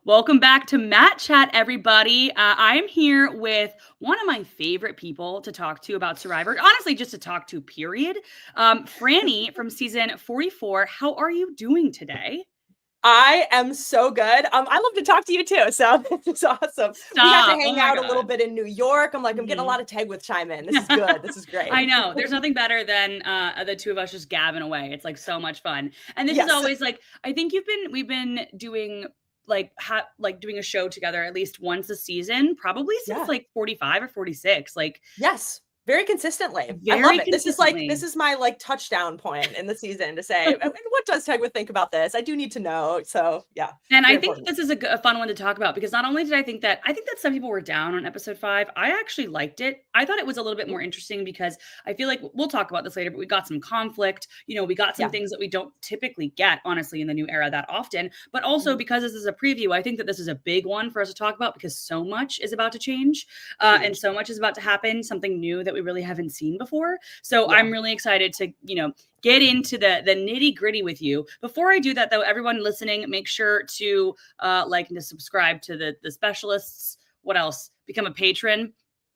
Welcome back to Matt Chat, everybody. I am here with one of my favorite people to talk to about Survivor. Honestly, just to talk to, period. Frannie from season 44. How are you doing today? I am so good. I love to talk to you too. So this is awesome. We got to Stop. Oh hang my out a little God. bit in New York. I'm getting a Mhm. lot of Tegwyth chime in. This is good. This is great. I know. There's nothing better than the two of us just gabbing away. It's like so much fun. And this is Yes. always like, I think we've been doing doing a show together at least once a season, probably since Yeah. like 45 or 46. Like Yes. Very consistently. I love very it. consistently. This is my touchdown point in the season to say, and what does Tegwyth think about this? I do need to know. So yeah, And I very think important. this is a fun one to talk about because not only did I think that some people were down on episode 5, I actually liked it. I thought it was a little bit more interesting because I feel like we'll talk about this later, but we got some conflict. You know, we got some Yeah. things that we don't typically get, honestly, in the new era that often. But also because this is a preview, I think that this is a big one for us to talk about because so much is about to change and so much is about to happen, something new that we really haven't seen before. So Yeah. I'm really excited to, get into the nitty gritty with you. Before I do that, though, everyone listening, make sure to like and to subscribe to the specialists. What else? Become a patron.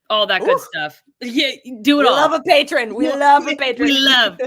All that good Ooh, stuff. Yeah, do it we all. love a patron. We love a patron.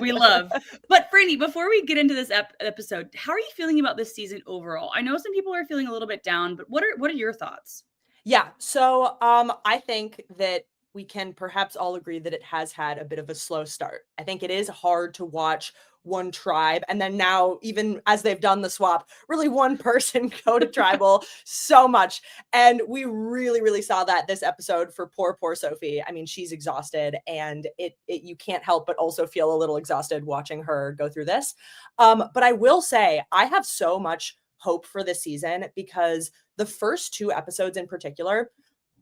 We love. But Frannie, before we get into this episode, how are you feeling about this season overall? I know some people are feeling a little bit down, but what are your thoughts? Yeah. So I think that we can perhaps all agree that it has had a bit of a slow start. I think it is hard to watch one tribe and then now, even as they've done the swap, really one person go to tribal so much. And we really, really saw that this episode for poor Sophie. I mean, she's exhausted, and it you can't help but also feel a little exhausted watching her go through this. But I will say I have so much hope for this season because the first 2 episodes in particular,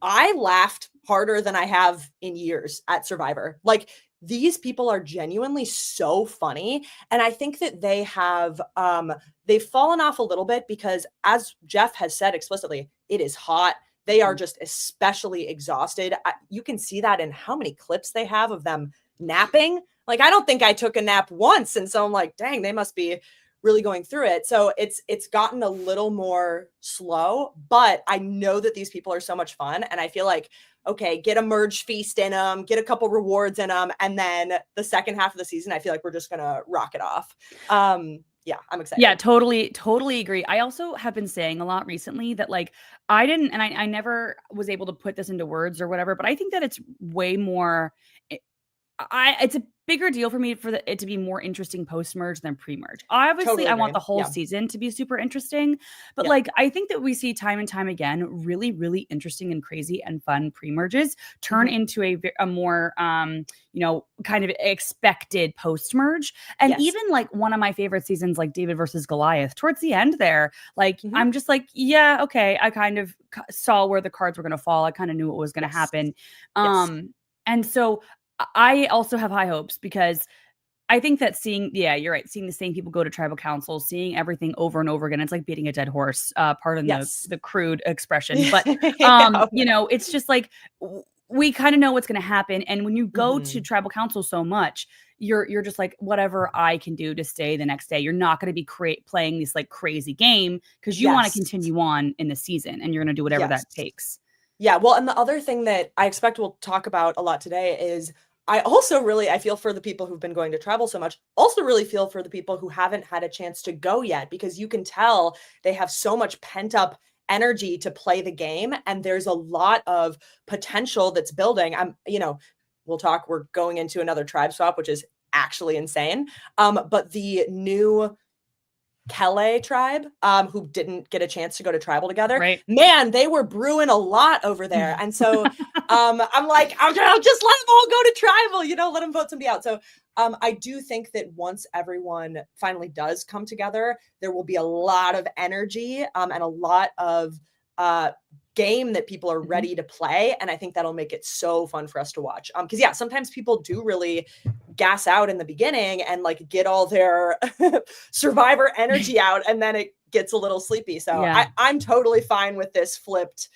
I laughed harder than I have in years at Survivor. Like, these people are genuinely so funny, and I think that they've fallen off a little bit because, as Jeff has said explicitly, it is hot. They are just especially exhausted. You can see that in how many clips they have of them napping. Like, I don't think I took a nap once, and so I'm like, dang, they must be really going through it. So it's gotten a little more slow, but I know that these people are so much fun, and I feel like, okay, get a merge feast in them, get a couple rewards in them, and then the second half of the season, I feel like we're just gonna rock it off. Yeah, I'm excited. Yeah, totally agree. I also have been saying a lot recently that like I didn't, and I never was able to put this into words or whatever, but I think that it's way more. It's a bigger deal for me for it to be more interesting post-merge than pre-merge. Obviously, Totally I want agree. the whole Yeah. season to be super interesting, but Yeah. like I think that we see time and time again really, really interesting and crazy and fun pre-merges turn Mhm. into a more kind of expected post-merge. And Yes. even like one of my favorite seasons, like David versus Goliath, towards the end there, like Mhm. I'm just like, yeah, okay, I kind of saw where the cards were going to fall. I kind of knew what was going to Yes. happen. Yes. And so I also have high hopes because I think that you're right, seeing the same people go to tribal council, seeing everything over and over again, it's like beating a dead horse, pardon Yes. the crude expression. But, Oh, no. it's just like we kind of know what's going to happen. And when you go to Mhm. tribal council so much, you're just like, whatever I can do to stay the next day. You're not going to be playing this like crazy game because you want to Yes. continue on in the season and you're going to do whatever Yes. that takes. Yeah, well, and the other thing that I expect we'll talk about a lot today is I feel for the people who've been going to travel so much, also really feel for the people who haven't had a chance to go yet, because you can tell they have so much pent up energy to play the game, and there's a lot of potential that's building. We're going into another tribe swap, which is actually insane. But the new Kelly tribe, who didn't get a chance to go to tribal together, Right. man, they were brewing a lot over there. And so I'm like, I'll just let them all go to tribal, let them vote somebody out. So I do think that once everyone finally does come together, there will be a lot of energy and a lot of game that people are ready to play. And I think that'll make it so fun for us to watch. Because yeah, sometimes people do really gas out in the beginning and like get all their survivor energy out, and then it gets a little sleepy. So Yeah. I'm totally fine with this flipped,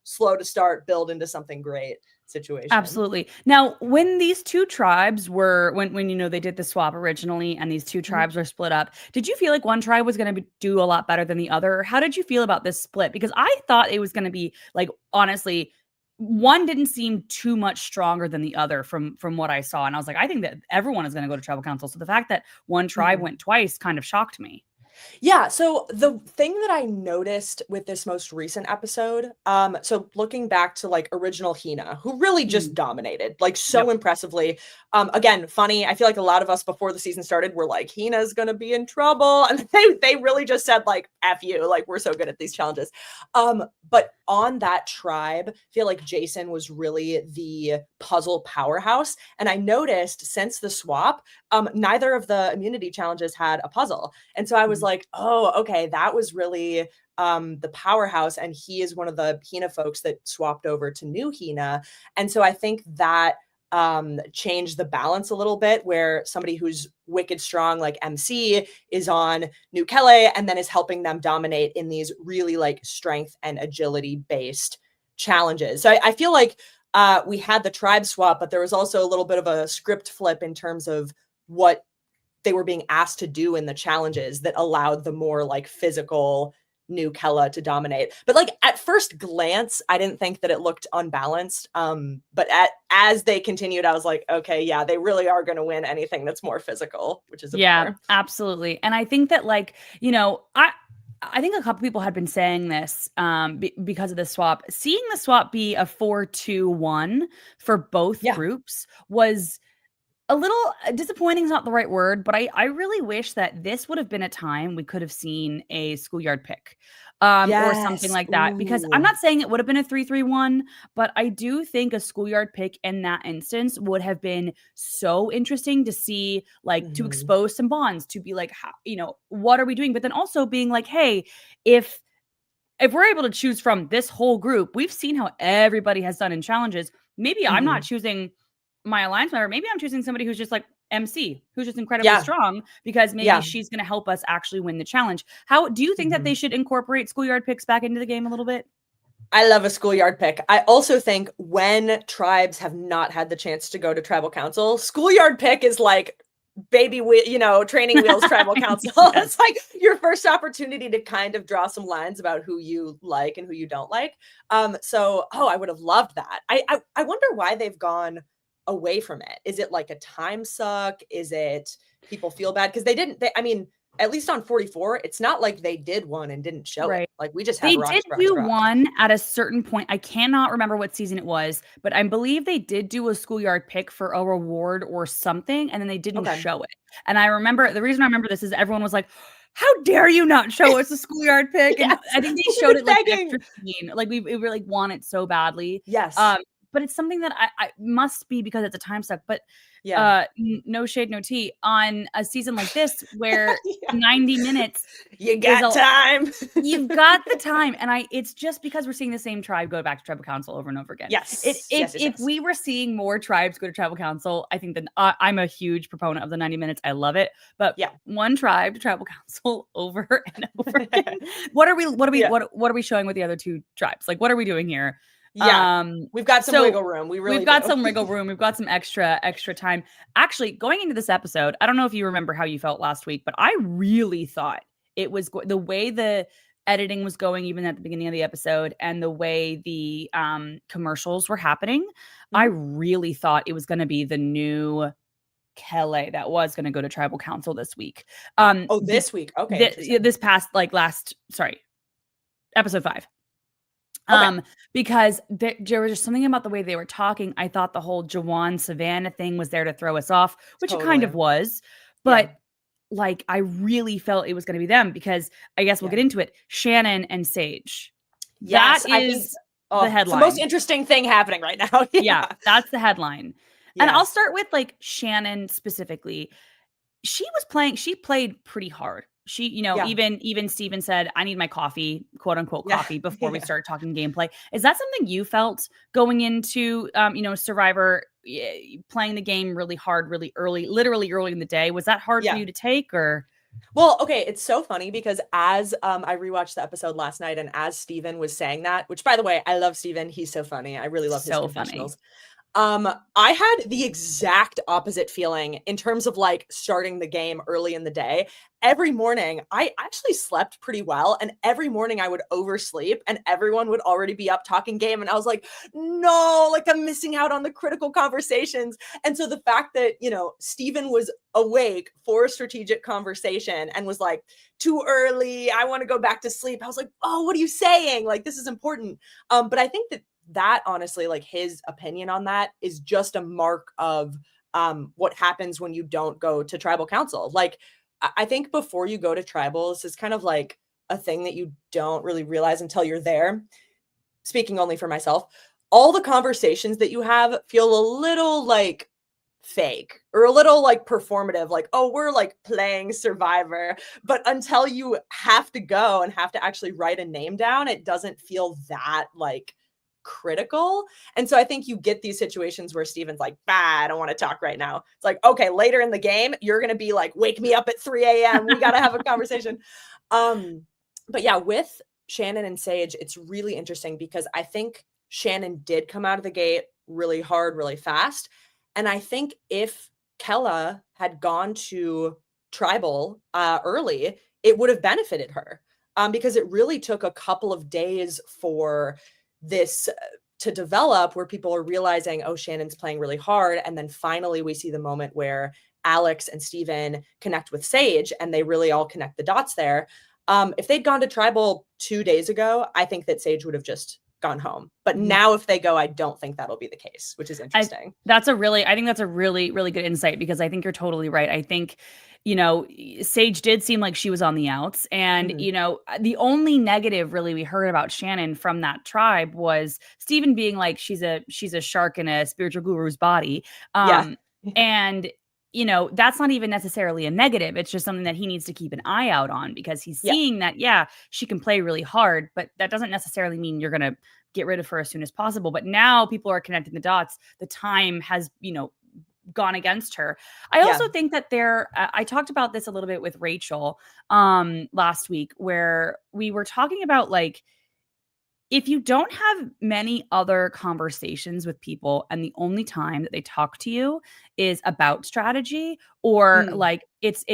slow to start, build into something great. situation. Absolutely. Now, when these two tribes were when you know they did the swap originally and these two Mhm. tribes were split up, did you feel like one tribe was going to do a lot better than the other? How did you feel about this split? Because I thought it was going to be like honestly, one didn't seem too much stronger than the other from what I saw, and I was like, I think that everyone is going to go to tribal council. So the fact that one tribe Mhm. went twice kind of shocked me. Yeah, so the thing that I noticed with this most recent episode, so looking back to like original Hina, who really just Mhm. dominated, like so Yep. impressively. Again, funny. I feel like a lot of us before the season started were like, Hina's gonna be in trouble. And they really just said, like, F you, like we're so good at these challenges. But on that tribe, I feel like Jason was really the puzzle powerhouse. And I noticed since the swap, neither of the immunity challenges had a puzzle. And so I was Mhm. like, oh, okay, that was really the powerhouse. And he is one of the Hina folks that swapped over to new Hina. And so I think that changed the balance a little bit where somebody who's wicked strong like MC is on New Kele and then is helping them dominate in these really like strength and agility based challenges. So I feel like we had the tribe swap, but there was also a little bit of a script flip in terms of what they were being asked to do in the challenges that allowed the more like physical new Kella to dominate. But like at first glance, I didn't think that it looked unbalanced. But as they continued, I was like, okay, yeah, they really are going to win anything that's more physical, which is a Yeah, bummer. absolutely. And I think that like, I think a couple people had been saying this because of the swap. Seeing the swap be a 4-2-1 for both Yeah. groups was a little disappointing is not the right word, but I really wish that this would have been a time we could have seen a schoolyard pick, or something Yes. like that. Because I'm Ooh. not saying it would have been a 3-3-1, but I do think a schoolyard pick in that instance would have been so interesting to see, like to Mhm. expose some bonds, to be like, how, what are we doing? But then also being like, hey, if we're able to choose from this whole group, we've seen how everybody has done in challenges. Maybe I'm not Mhm. choosing my alliance member. Maybe I'm choosing somebody who's just like MC, who's just incredibly Yeah. strong because maybe Yeah. she's going to help us actually win the challenge. How do you think that they Mhm. should incorporate schoolyard picks back into the game a little bit? I love a schoolyard pick. I also think when tribes have not had the chance to go to tribal council, schoolyard pick is like training wheels tribal council. Yes. It's like your first opportunity to kind of draw some lines about who you like and who you don't like. I would have loved that. I wonder why they've gone away from it. Is it like a time suck? Is it people feel bad because they didn't? I mean, at least on 44, it's not like they did one and didn't show it. Right. Like we just had They rocks, did rocks, do rocks. one at a certain point. I cannot remember what season it was, but I believe they did do a schoolyard pick for a reward or something, and then they didn't Okay. show it. And I remember the reason I remember this is everyone was like, "How dare you not show us a schoolyard pick?" And Yes, I think they we've showed been it like an begging. extra scene. Like we really want it so badly. Yes. Um, but it's something that I must be because it's a time suck. But Yeah. no shade, no tea on a season like this where Yeah. 90 minutes You is got a time. you've got the time, and it's just because we're seeing the same tribe go back to tribal council over and over again. It Yes. if Yes, yes, if yes. we were seeing more tribes go to tribal council, I think that I'm a huge proponent of the 90 minutes. I love it, but Yeah. one tribe to tribal council over and over again. Yeah. What are we showing with the other two tribes? Like, what are we doing here? Yeah. We've got some So wiggle room. We we've really got do. some wiggle room. We've got some extra time. Actually, going into this episode, I don't know if you remember how you felt last week, but I really thought it was the way the editing was going, even at the beginning of the episode, and the way the commercials were happening. I Mhm. really thought it was going to be the new Kelly that was going to go to tribal council this week. Oh, this week. Okay, interesting. This past like last, sorry, episode 5. Okay. Because there was just something about the way they were talking. I thought the whole Jawan Savannah thing was there to throw us off, which it kind Totally. of was. Yeah. But like, I really felt it was going to be them because I guess we'll Yeah. get into it. Shannon and Sage. That Yes, I think is the oh, it's the most headline. interesting thing happening right now. Yeah, Yeah. that's the headline. And I'll Yes. start with like Shannon specifically. She played pretty hard. She, Yeah. even Steven said, "I need my coffee," quote unquote Yeah. coffee before we Yeah. start talking gameplay. Is that something you felt going into Survivor, playing the game really hard, really early, literally early in the day? Was that hard for Yeah. you to take or Well, okay, it's so funny because as I rewatched the episode last night and as Steven was saying that, which by the way, I love Steven, he's so funny. I really love his So funny. confessionals. I had the exact opposite feeling in terms of like starting the game early in the day. Every morning, I actually slept pretty well, and every morning I would oversleep, and everyone would already be up talking game. And I was like, no, like I'm missing out on the critical conversations. And so the fact that, Steven was awake for a strategic conversation and was like, too early, I want to go back to sleep. I was like, oh, what are you saying? Like, this is important. But I think that honestly, like his opinion on that is just a mark of what happens when you don't go to tribal council. Like, I think before you go to tribals is kind of like a thing that you don't really realize until you're there. Speaking only for myself, all the conversations that you have feel a little like fake or a little like performative, like, oh, we're like playing Survivor. But until you have to go and have to actually write a name down, it doesn't feel that like critical. And so I think you get these situations where Steven's like, bah, I don't want to talk right now. It's like, okay, later in the game, you're going to be like, wake me up at 3 a.m. We got to have a conversation. But yeah, with Shannon and Sage, it's really interesting because I think Shannon did come out of the gate really hard, really fast. And I think if Kella had gone to tribal early, it would have benefited her because it really took a couple of days for this to develop where people are realizing, oh, Shannon's playing really hard. And then finally we see the moment where Alex and Steven connect with Sage and they really all connect the dots there. If they'd gone to tribal 2 days ago, I think that Sage would have just gone home. But now if they go, I don't think that'll be the case, which is interesting. I think that's a really, really good insight because I think you're totally right. I think, Sage did seem like she was on the outs. And, the only negative really we heard about Shannon from that tribe was Steven being like, she's a shark in a spiritual guru's body. Yeah. And, that's not even necessarily a negative. It's just something that he needs to keep an eye out on because he's seeing that, she can play really hard, but that doesn't necessarily mean you're going to get rid of her as soon as possible. But now people are connecting the dots. The time has, gone against her. I also think that I talked about this a little bit with Rachel last week where we were talking about like, if you don't have many other conversations with people and the only time that they talk to you is about strategy or like it's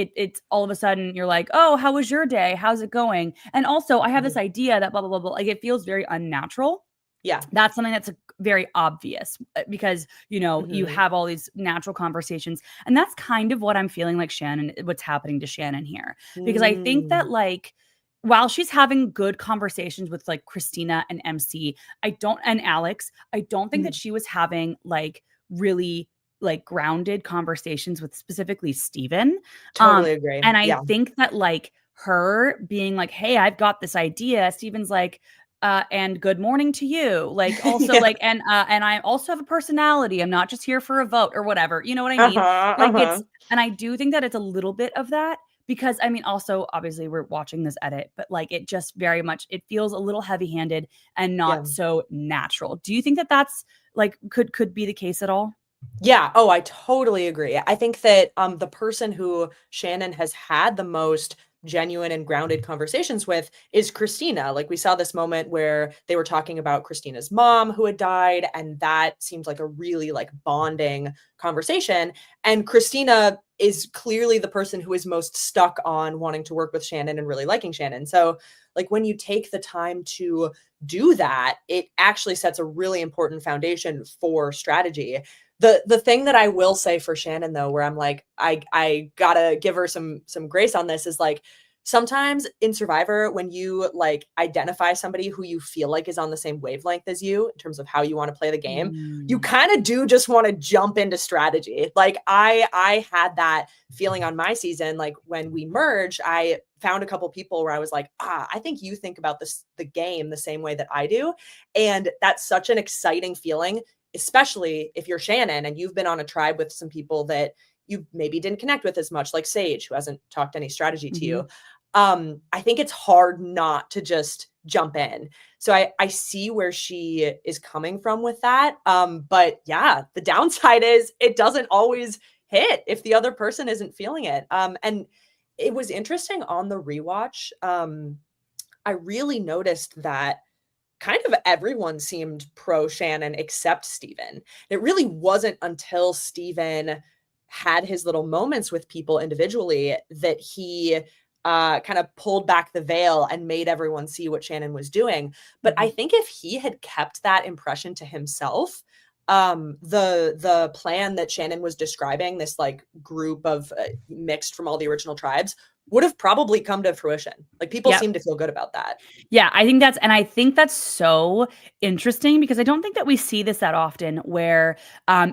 all of a sudden you're like, oh, how was your day? How's it going? And also I have this idea that blah, blah, blah, blah. Like it feels very unnatural. Yeah. That's something that's very obvious because, you have all these natural conversations. And that's kind of what I'm feeling like what's happening to Shannon here. Because I think that like, while she's having good conversations with like Christina and MC, and Alex, I don't think that she was having like really like grounded conversations with specifically Steven. Totally agree. And I think that like her being like, hey, I've got this idea. Steven's like, and good morning to you. Like also like, and I also have a personality. I'm not just here for a vote or whatever. You know what I mean? And I do think that it's a little bit of that. Because I mean, also obviously we're watching this edit, but like it just very much, it feels a little heavy-handed and not so natural. Do you think that that's like could be the case at all? Yeah. Oh, I totally agree. I think that the person who Shannon has had the most genuine and grounded conversations with is Christina. Like we saw this moment where they were talking about Christina's mom who had died, and that seemed like a really like bonding conversation. And Christina is clearly the person who is most stuck on wanting to work with Shannon and really liking Shannon. So like when you take the time to do that, it actually sets a really important foundation for strategy. The thing that I will say for Shannon though, where I'm like, I gotta give her some grace on this is like, sometimes in Survivor, when you like identify somebody who you feel like is on the same wavelength as you in terms of how you want to play the game, you kind of do just want to jump into strategy. Like I had that feeling on my season. Like when we merged, I found a couple people where I was like, I think you think about the game the same way that I do. And that's such an exciting feeling, especially if you're Shannon and you've been on a tribe with some people that you maybe didn't connect with as much, like Sage, who hasn't talked any strategy to you. I think it's hard not to just jump in. So I see where she is coming from with that. But yeah, the downside is it doesn't always hit if the other person isn't feeling it. And it was interesting on the rewatch. I really noticed that kind of everyone seemed pro Shannon except Steven. It really wasn't until Steven had his little moments with people individually that he kind of pulled back the veil and made everyone see what Shannon was doing. But I think if he had kept that impression to himself, the plan that Shannon was describing, this like group of mixed from all the original tribes, would have probably come to fruition. Like people Yep. seem to feel good about that. Yeah, I think that's so interesting because I don't think that we see this that often where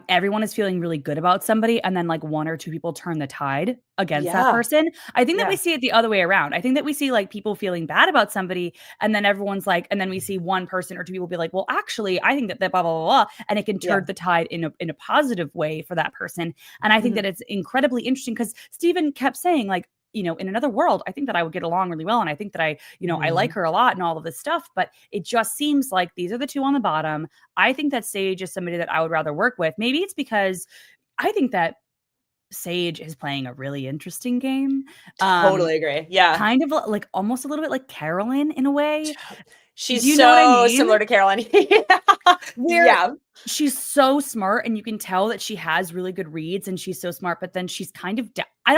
everyone is feeling really good about somebody and then like one or two people turn the tide against that Yeah. person. I think that we Yeah. see it the other way around. I think that we see like people feeling bad about somebody and then everyone's like, and then we see one person or two people be like, well, actually, I think that blah, blah, blah, blah. And it can Yeah. turn the tide in a positive way for that person. And I think Mhm. that it's incredibly interesting because Stephen kept saying like, in another world, I think that I would get along really well. And I think that I like Mhm. her a lot and all of this stuff, but it just seems like these are the two on the bottom. I think that Sage is somebody that I would rather work with. Maybe it's because I think that Sage is playing a really interesting game. Um, Totally agree. Yeah. Kind of like almost a little bit like Carolyn in a way. She's Do you know what I so mean? similar to Caroline. Where Yeah. she's so smart and you can tell that she has really good reads and she's so smart, but then she's kind of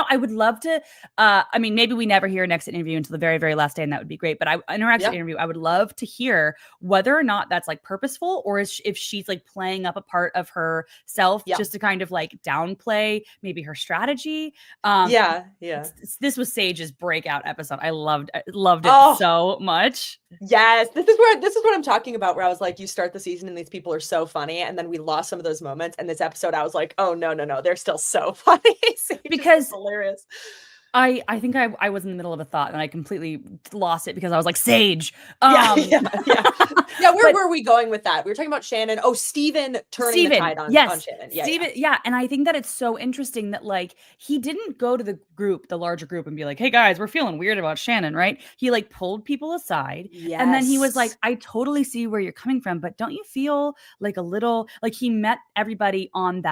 I would love to I mean maybe we never hear an exit interview until the very, very last day, and that would be great. But in her exit Yeah. interview, I would love to hear whether or not that's like purposeful or if she's like playing up a part of herself Yeah. just to kind of like downplay maybe her strategy. Um Yeah. Yeah. this was Sage's breakout episode. I loved it Oh, so much. yes. This is what I'm talking about, where I was like, you start the season and these people are so funny. And then we lost some of those moments. And this episode, I was like, oh no, no, no. They're still so funny. Sage is just Because hilarious. I think I was in the middle of a thought and I completely lost it because I was like, Sage. Yeah, yeah, yeah. Yeah, where But were we going with that? We were talking about Shannon. Oh, Steven turning the Steven, tide on yes. Shannon. Yeah, yeah. Steven, yeah. And I think that it's so interesting that like he didn't go to the group, the larger group, and be like, hey guys, we're feeling weird about Shannon, right? He like pulled people aside and then he was like, Yes. I totally see where you're coming from, but don't you feel like a little like he met everybody on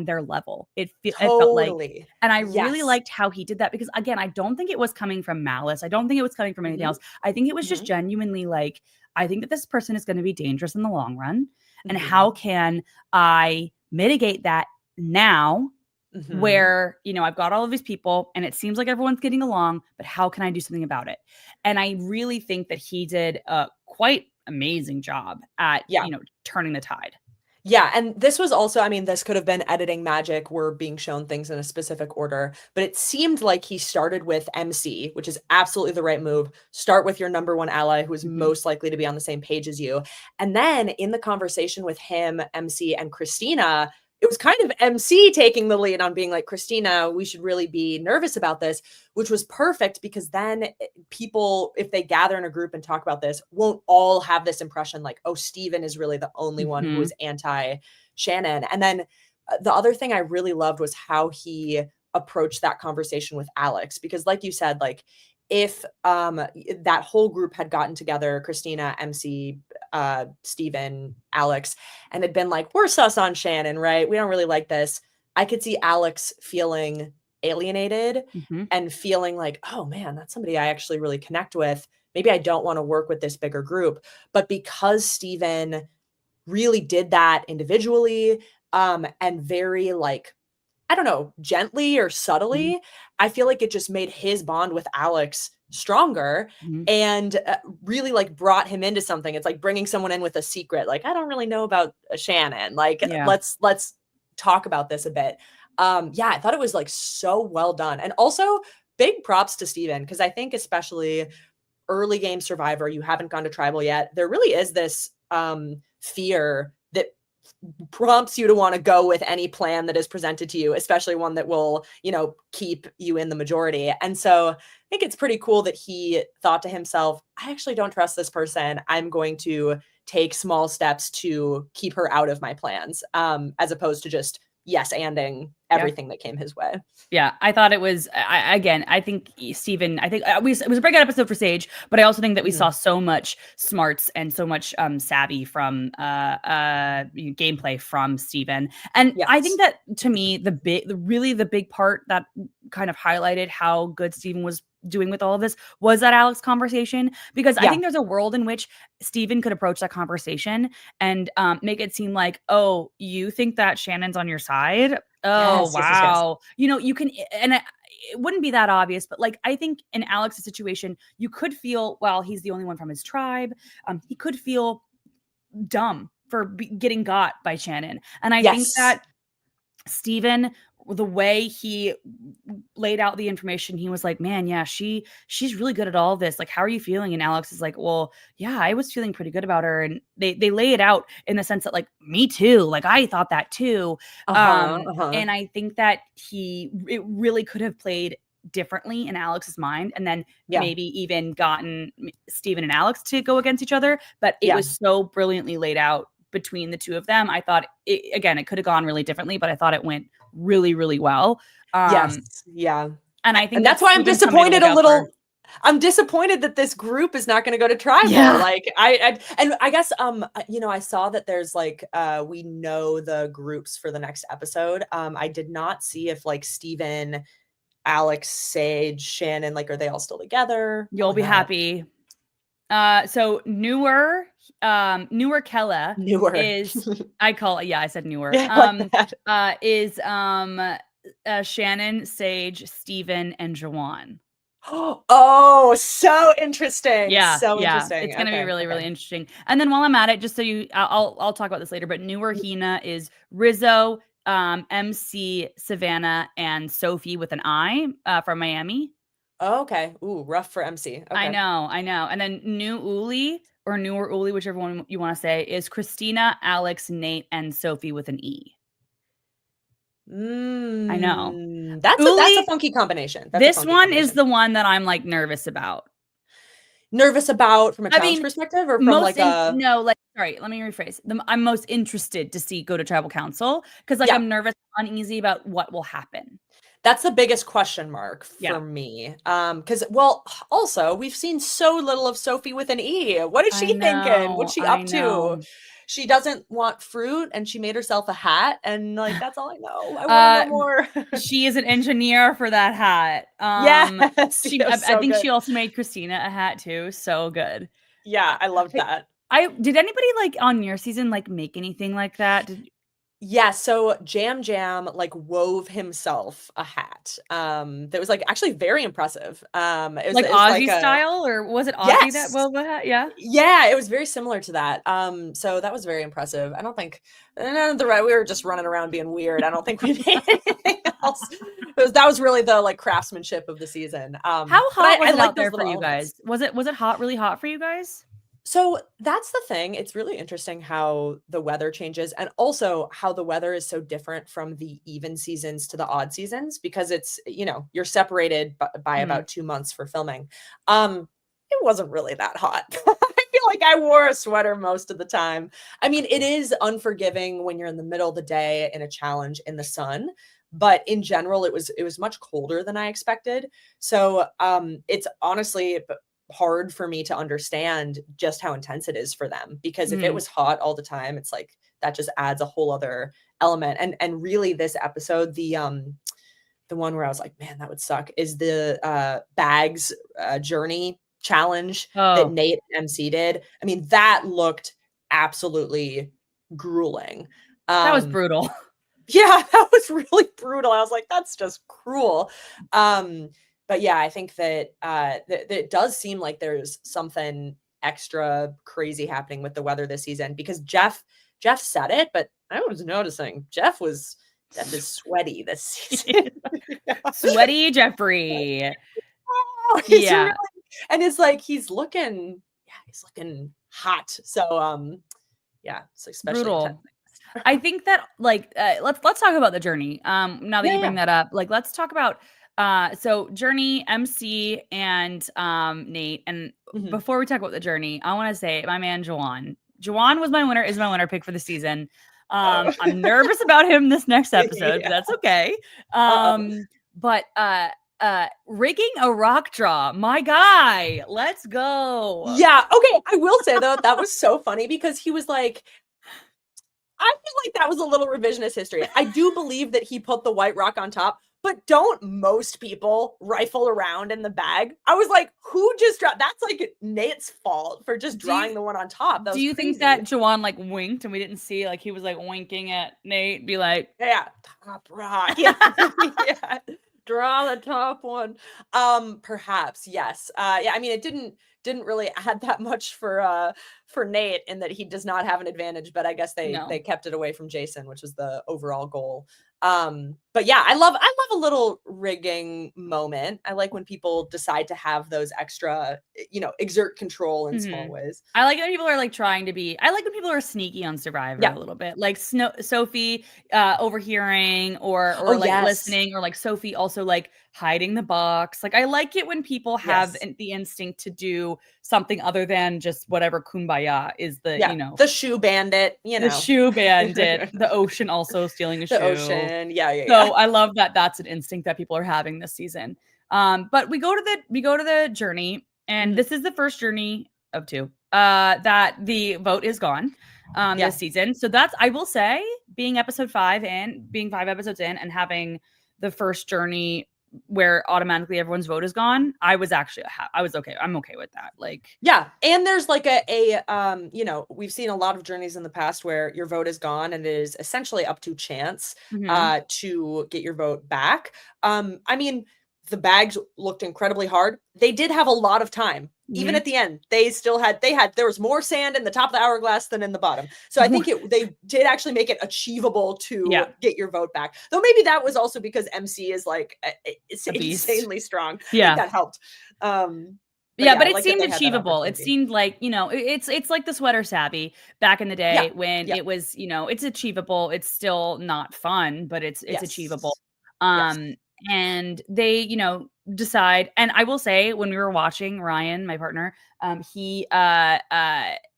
their level? It felt like, Totally. and I really Yes. liked how he did that because again, I don't think it was coming from malice. I don't think it was coming from anything Mhm. else. I think it was just Mhm. genuinely like, I think that this person is going to be dangerous in the long run. And how Mhm. can I mitigate that now Mhm. where, I've got all of these people and it seems like everyone's getting along, but how can I do something about it? And I really think that he did a quite amazing job at, Yeah. turning the tide. Yeah, and this was also, I mean, this could have been editing magic. We're being shown things in a specific order, but it seemed like he started with MC, which is absolutely the right move. Start with your number one ally who is Mhm. most likely to be on the same page as you. And then in the conversation with him, MC, and Christina, it was kind of MC taking the lead on being like, Christina, we should really be nervous about this, which was perfect because then people, if they gather in a group and talk about this, won't all have this impression like, oh, Steven is really the only one who Mhm. is anti Shannon. And then the other thing I really loved was how he approached that conversation with Alex, because like you said, like if that whole group had gotten together, Christina, MC, Steven, Alex, and had been like, we're sus on Shannon, right? We don't really like this. I could see Alex feeling alienated Mhm. and feeling like, oh man, that's somebody I actually really connect with. Maybe I don't want to work with this bigger group. But because Steven really did that individually, and very like, I don't know, gently or Mhm. subtly, I feel like it just made his bond with Alex stronger Mhm. and really like brought him into something. It's like bringing someone in with a secret. Like, I don't really know about Shannon. Like, Yeah. let's talk about this a bit. Yeah, I thought it was like so well done. And also big props to Steven, because I think especially early game survivor, you haven't gone to tribal yet. There really is this fear that prompts you to want to go with any plan that is presented to you, especially one that will, keep you in the majority. And so I think it's pretty cool that he thought to himself, I actually don't trust this person. I'm going to take small steps to keep her out of my plans, as opposed to just yes anding everything that came his way. Yeah, I thought it was, I think Steven, I think it was a very good episode for Sage, but I also think that we saw so much smarts and so much savvy from gameplay from Steven. And I think that, to me, the big part that kind of highlighted how good Steven was doing with all of this was that Alex conversation, because I think there's a world in which Steven could approach that conversation and make it seem like, oh, you think that Shannon's on your side? Oh, wow. Yes. You know, you can, and it wouldn't be that obvious, but like, I think in Alex's situation, you could feel, well, he's the only one from his tribe. He could feel dumb for getting got by Shannon. And I think that Steven, the way he laid out the information, he was like, man, yeah, she's really good at all this. Like, how are you feeling? And Alex is like, well, yeah, I was feeling pretty good about her. And they lay it out in the sense that, like, me too. Like, I thought that too. And I think that it really could have played differently in Alex's mind, and then maybe even gotten Steven and Alex to go against each other. But it was so brilliantly laid out between the two of them. I thought it could have gone really differently, but I thought it went really, really well. And I think that's why I'm disappointed a little. I'm disappointed that this group is not going to go to tribal. Like I guess I saw that there's like we know the groups for the next episode. I did not see if like Steven, Alex, Sage, Shannon, like, are they all still together? You'll be happy. So newer Kella is I said newer. Is Shannon, Sage, Steven, and Jawan. Oh, so interesting. Interesting. It's gonna be really, really interesting. And then while I'm at it, just so I'll talk about this later, but newer Hina is Rizzo, MC, Savannah, and Sophie with an I from Miami. Oh, okay. Ooh, rough for MC. Okay. I know. And then new Uli, or newer Uli, whichever one you want to say, is Christina, Alex, Nate, and Sophie with an E. I know. That's a funky combination. This one is the one that I'm like nervous about. Nervous about from a challenge perspective, or from sorry, let me rephrase. I'm most interested to see go to tribal council, because like I'm nervous, uneasy about what will happen. That's the biggest question mark for me. Because, well, also, we've seen so little of Sophie with an E. What is she thinking? What's she up to? She doesn't want fruit, and she made herself a hat, and like, that's all I know. I want to know more. She is an engineer for that hat. Yes, I think she also made Christina a hat too. So good. Yeah, I loved that. Did anybody like on your season like make anything like that? Yeah, so Jam like wove himself a hat. That was like actually very impressive. It was like Ozzy style, or was it Ozzy that wove a hat? Yeah, it was very similar to that. So that was very impressive. I don't think we were just running around being weird. I don't think we made anything else. That was really the like craftsmanship of the season. How hot was it out there for you guys? Was it hot, really hot for you guys? So that's the thing. It's really interesting how the weather changes, and also how the weather is so different from the even seasons to the odd seasons, because it's, you're separated by about 2 months for filming. It wasn't really that hot. I feel like I wore a sweater most of the time. I mean, it is unforgiving when you're in the middle of the day in a challenge in the sun, but in general, it was much colder than I expected. So it's honestly hard for me to understand just how intense it is for them, because if it was hot all the time, it's like that just adds a whole other element. And really, this episode, the one where I was like, man, that would suck, is the bags journey challenge that Nate and MC did. I mean, that looked absolutely grueling. That was brutal. Yeah, that was really brutal. I was like, that's just cruel. But yeah, I think that it does seem like there's something extra crazy happening with the weather this season, because Jeff said it, but I was noticing Jeff is sweaty this season. Sweaty Jeffrey. Really, and it's like he's looking hot. So yeah, it's especially brutal. I think that like let's talk about the journey. Now that you bring that up, like let's talk about so journey, MC, and Nate. And before we talk about the journey, I want to say my man Jawan was my winner, is my winner pick for the season. I'm nervous about him this next episode, but Yeah. that's okay. But rigging a rock draw, my guy, let's go. Yeah. Okay. I will say though, that was so funny because he was like, I feel like that was a little revisionist history. I do believe that he put the white rock on top, but don't most people rifle around in the bag? I was like, who just dropped? That's like Nate's fault for just drawing the one on top. That Do was you crazy. think that Juwan like winked and we didn't see, like he was like winking at Nate, be like, yeah, top rock. Yeah. Yeah. Draw the top one. Perhaps, yes. Yeah, I mean it didn't really add that much for Nate in that he does not have an advantage, but I guess they no. kept it away from Jason, which was the overall goal. But yeah, I love a little rigging moment. I like when people decide to have those extra, exert control in small ways. I like when people are like trying to be. I like when people are sneaky on Survivor a little bit, like Sophie overhearing or like listening, or like Sophie also like hiding the box. Like I like it when people have the instinct to do something other than just whatever kumbaya is the the shoe bandit, the shoe bandit, the ocean also stealing a shoe. The ocean, yeah. So I love that that's an instinct that people are having this season. But we go to the journey, and this is the first journey of 2 that the vote is gone this season. So that's, I will say, being episode 5 and being 5 episodes in and having the first journey where automatically everyone's vote is gone, I was okay. I'm okay with that. Like, yeah. And there's like we've seen a lot of journeys in the past where your vote is gone and it is essentially up to chance to get your vote back. I mean, the bags looked incredibly hard. They did have a lot of time. Even at the end, there was more sand in the top of the hourglass than in the bottom. So I think they did actually make it achievable to get your vote back. Though maybe that was also because MC is like it's insanely strong. Yeah, that helped. But it seemed achievable. It seemed like, it's like the sweater savvy back in the day when it was, it's achievable. It's still not fun, but it's achievable. And they, decide. And I will say, when we were watching, Ryan, my partner, he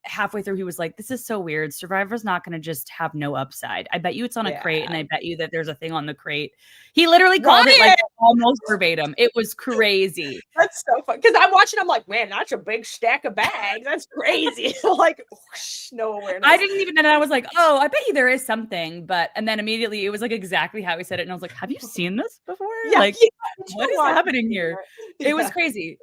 halfway through, he was like, this is so weird. Survivor's not going to just have no upside. I bet you it's on a crate, and I bet you that there's a thing on the crate. He literally called it like almost verbatim. It was crazy. That's so fun. Because I'm watching, I'm like, man, that's a big stack of bags. That's crazy. Like, whoosh, no awareness. I didn't even, and I was like, oh, I bet you there is something. And then immediately it was like exactly how he said it. And I was like, have you seen this before? Like, what is happening here? It was crazy.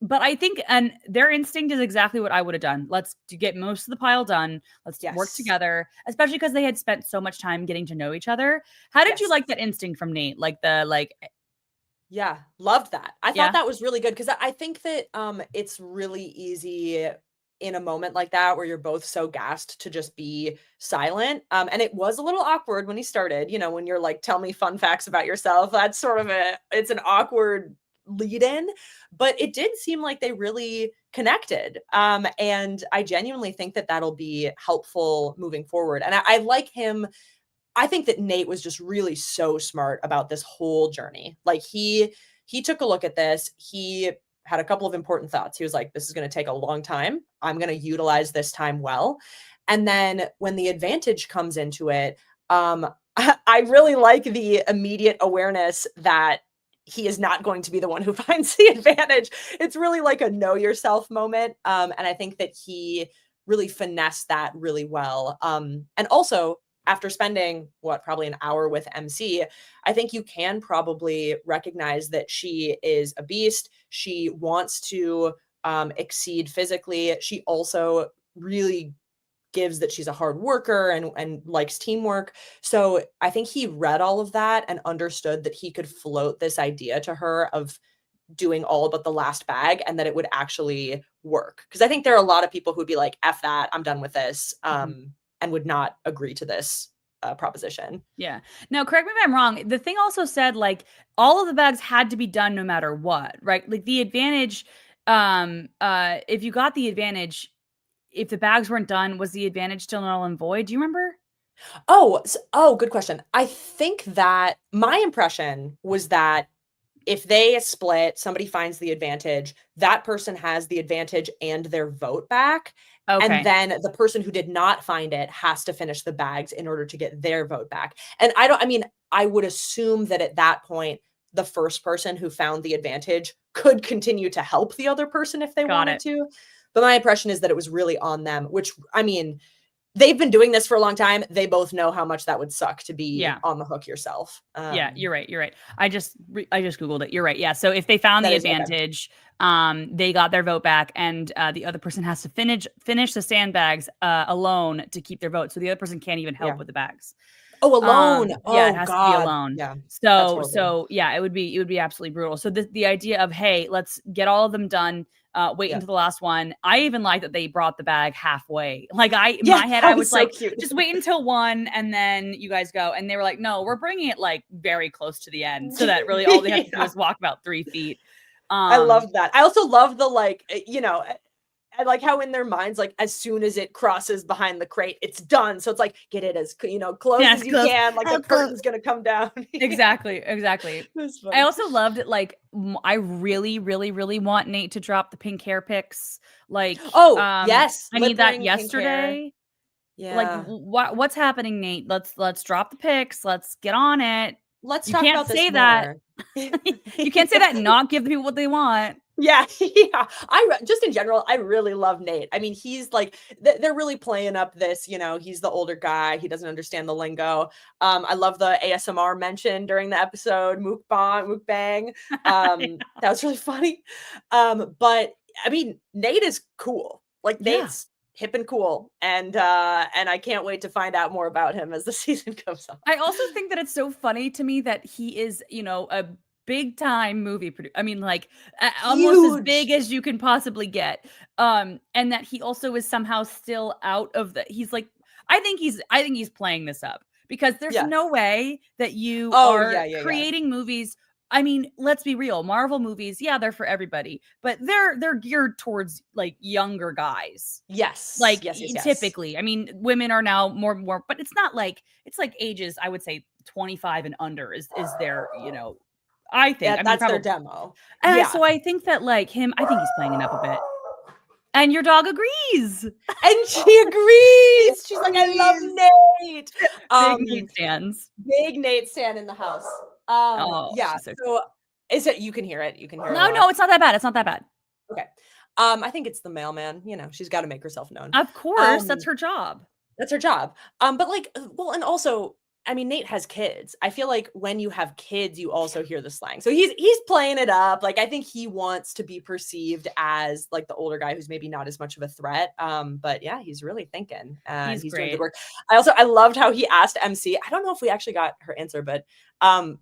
But I think, and their instinct is exactly what I would have done. Let's get most of the pile done. Let's work together, especially because they had spent so much time getting to know each other. How did you like that instinct from Nate? Yeah, loved that. I thought that was really good because I think that it's really easy in a moment like that where you're both so gassed to just be silent. And it was a little awkward when he started, when you're like, tell me fun facts about yourself. That's sort of it's an awkward lead in, but it did seem like they really connected. And I genuinely think that that'll be helpful moving forward. And I like him. I think that Nate was just really so smart about this whole journey. Like he took a look at this. He had a couple of important thoughts. He was like, this is going to take a long time. I'm going to utilize this time well. And then when the advantage comes into it, I really like the immediate awareness that he is not going to be the one who finds the advantage. It's really like a know yourself moment. And I think that he really finessed that really well. And also, after spending probably an hour with MC, I think you can probably recognize that she is a beast. She wants to exceed physically. She also really gives that she's a hard worker and likes teamwork. So I think he read all of that and understood that he could float this idea to her of doing all but the last bag and that it would actually work. Because I think there are a lot of people who'd be like, F that, I'm done with this, and would not agree to this proposition. Yeah. Now, correct me if I'm wrong. The thing also said like all of the bags had to be done no matter what, right? Like the advantage, if you got the advantage, if the bags weren't done, was the advantage still null and void? Do you remember? Oh, good question. I think that my impression was that if they split, somebody finds the advantage, that person has the advantage and their vote back. And Okay. then the person who did not find it has to finish the bags in order to get their vote back. And I mean, I would assume that at that point, the first person who found the advantage could continue to help the other person if they Got wanted it. to. But my impression is that it was really on them, which I mean, they've been doing this for a long time. They both know how much that would suck to be Yeah. on the hook yourself. Yeah, you're right. You're right. I just googled it. You're right. Yeah. So if they found That the is okay. advantage, they got their vote back, and the other person has to finish the sandbags alone to keep their vote. So the other person can't even help Yeah. with the bags. Oh, alone. Yeah, it Oh has to be god. alone. Yeah. That's So horrible. so yeah, it would be absolutely brutal. So the idea of, hey, let's get all of them done. Wait Yeah. until the last one. I even like that they brought the bag halfway. Like in Yeah, my head, I that was was so like, cute. just wait until one, and then you guys go. And they were like, no, we're bringing it like very close to the end, so that really all they have to do Yeah. is walk about 3 feet. I Um, love that. I also love the, like, I like how in their minds, like, as soon as it crosses behind the crate, it's done. So it's like, get it as, close yeah, as it's you close. can, like How the close? curtain's gonna come down. Yeah. Exactly. That's I funny. also loved it. Like, I really, really, really want Nate to drop the pink hair pics. Like, Oh, yes, I need lip that ring, pink hair. yesterday. Like, Yeah. what's happening, Nate? Let's drop the pics. Let's get on it. Let's You talk can't about this say that. more. You can't say that and not give the people what they want. Yeah, yeah. Just in general, I really love Nate. I mean, he's like they're really playing up this, he's the older guy, he doesn't understand the lingo. I love the ASMR mention during the episode, mukbang. That was really funny. But I mean, Nate is cool. Like Yeah. Nate's hip and cool, and I can't wait to find out more about him as the season goes on. I also think that it's so funny to me that he is, a big time movie producer. I mean, like almost as big Huge. as you can possibly get. And that he also is somehow still out of the. He's like, I think he's playing this up because there's Yeah. no way that you Oh, are yeah, yeah, yeah. creating movies. I mean, let's be real. Marvel movies, yeah, they're for everybody, but they're geared towards like younger guys. Yes. Like, Yes, yes, yes. typically, I mean, women are now more, but it's not like it's like ages, I would say 25 and under is their, I think. Yeah, I mean, that's their probably. demo. And Yeah. so I think that like him, I think he's playing it up a bit. And your dog agrees. And she agrees. She's like, "I love Agrees. Nate." Big Um, Nate stands. big Nate stan in the house. Oh, Yeah, she's so so is it you can hear it, you can hear it a no, lot? it's not that bad. It's not that bad. Okay. I think it's the mailman, she's gotta make herself known. Of course, that's Um her job. That's her job. But like, well, and also, I mean, Nate has kids. I feel like when you have kids, you also hear the slang. So he's playing it up. Like I think he wants to be perceived as like the older guy who's maybe not as much of a threat. But yeah, he's really thinking and He's he's doing good great. work. I loved how he asked MC. I don't know if we actually got her answer, but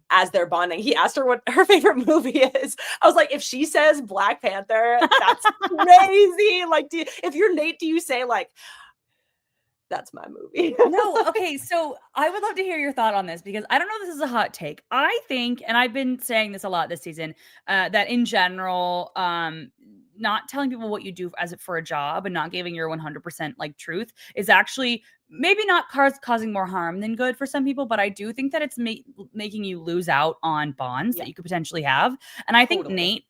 as they're bonding, he asked her what her favorite movie is. I was like, if she says Black Panther, that's crazy. Like, if you're Nate, do you say like that's my movie? No, okay, so I would love to hear your thought on this because I don't know if this is a hot take. I think, and I've been saying this a lot this season, that in general, not telling people what you do as it for a job and not giving your 100% like truth is actually maybe not causing more harm than good for some people, but I do think that it's making you lose out on bonds Yeah, that you could potentially have. And I think totally.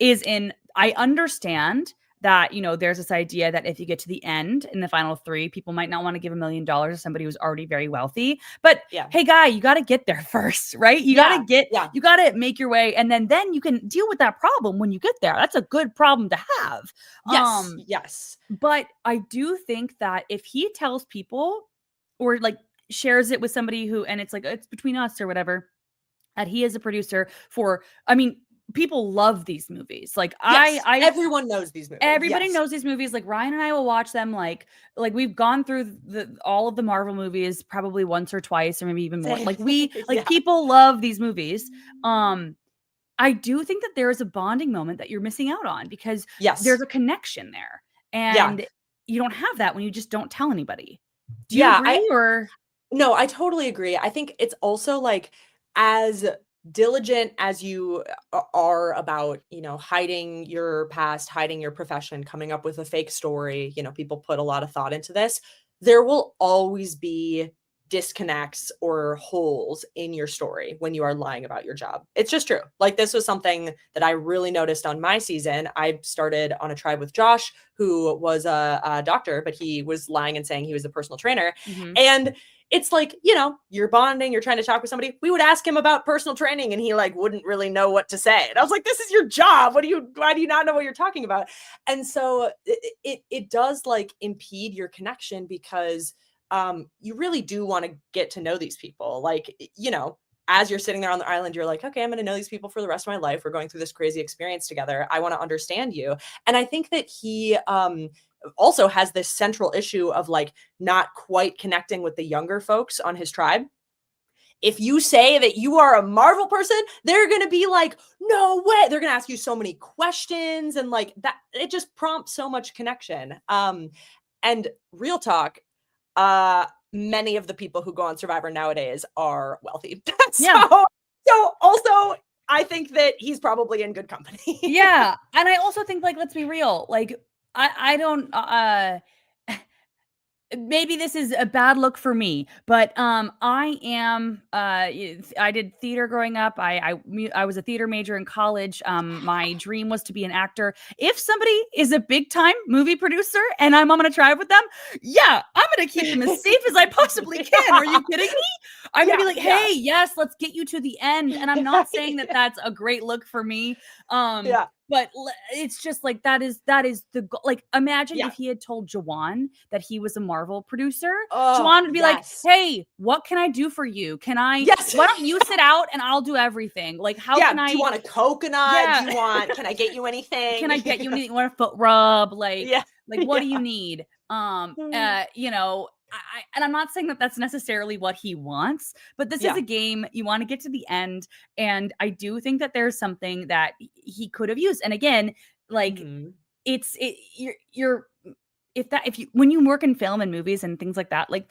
Nate I understand that, there's this idea that if you get to the end in the final three, people might not want to give $1 million to somebody who's already very wealthy. But Yeah. hey, guy, you got to get there first, right? You Yeah. you got to make your way, and then you can deal with that problem when you get there. That's a good problem to have. Yes. Yes. But I do think that if he tells people or like shares it with somebody who, and it's like, it's between us or whatever, that he is a producer for, I mean, people love these movies. Like Yes. I Everyone knows these movies. everybody Yes. knows these movies. Like Ryan and I will watch them. Like we've gone through all of the Marvel movies probably once or twice or maybe even more. Like Yeah. people love these movies. I do think that there is a bonding moment that you're missing out on because Yes. there's a connection there. Yeah. And you don't have that when you just don't tell anybody. Do you Yeah. agree or No, I totally agree. I think it's also like as diligent as you are about, hiding your past, hiding your profession, coming up with a fake story, people put a lot of thought into this. There will always be disconnects or holes in your story when you are lying about your job. It's just true. Like, this was something that I really noticed on my season. I started on a tribe with Josh, who was a doctor, but he was lying and saying he was a personal trainer. And it's like, you're bonding, you're trying to talk with somebody. We would ask him about personal training and he like wouldn't really know what to say. And I was like, this is your job. Why do you not know what you're talking about? And so it does like impede your connection, because you really do want to get to know these people. Like, as you're sitting there on the island, you're like, okay, I'm going to know these people for the rest of my life. We're going through this crazy experience together. I want to understand you. And I think that he also has this central issue of like not quite connecting with the younger folks on his tribe. If you say that you are a Marvel person, they're going to be like, no way. They're going to ask you so many questions, and like that, it just prompts so much connection. And real talk, many of the people who go on Survivor nowadays are wealthy. So also, I think that he's probably in good company. Yeah. And I also think, like, let's be real. Like, I don't, maybe this is a bad look for me, but I did theater growing up. I was a theater major in college. My dream was to be an actor. If somebody is a big time movie producer and I'm on a tribe with them, yeah, I'm gonna keep them as safe as I possibly can. Are you kidding me? I'm gonna be like, hey, yes, let's get you to the end. And I'm not saying that that's a great look for me. But it's just like that is the goal. Like, imagine if he had told Jawan that he was a Marvel producer. Jawan would be like, hey, what can I do for you? Why don't you sit out and I'll do everything? Like, how can I? Do you want a coconut? Can I get you anything? Can I get you anything? Want a foot rub? Like, what do you need? And I'm not saying that that's necessarily what he wants, but this is a game. You want to get to the end. And I do think that there's something that he could have used. And again, like when you work in film and movies and things like that, like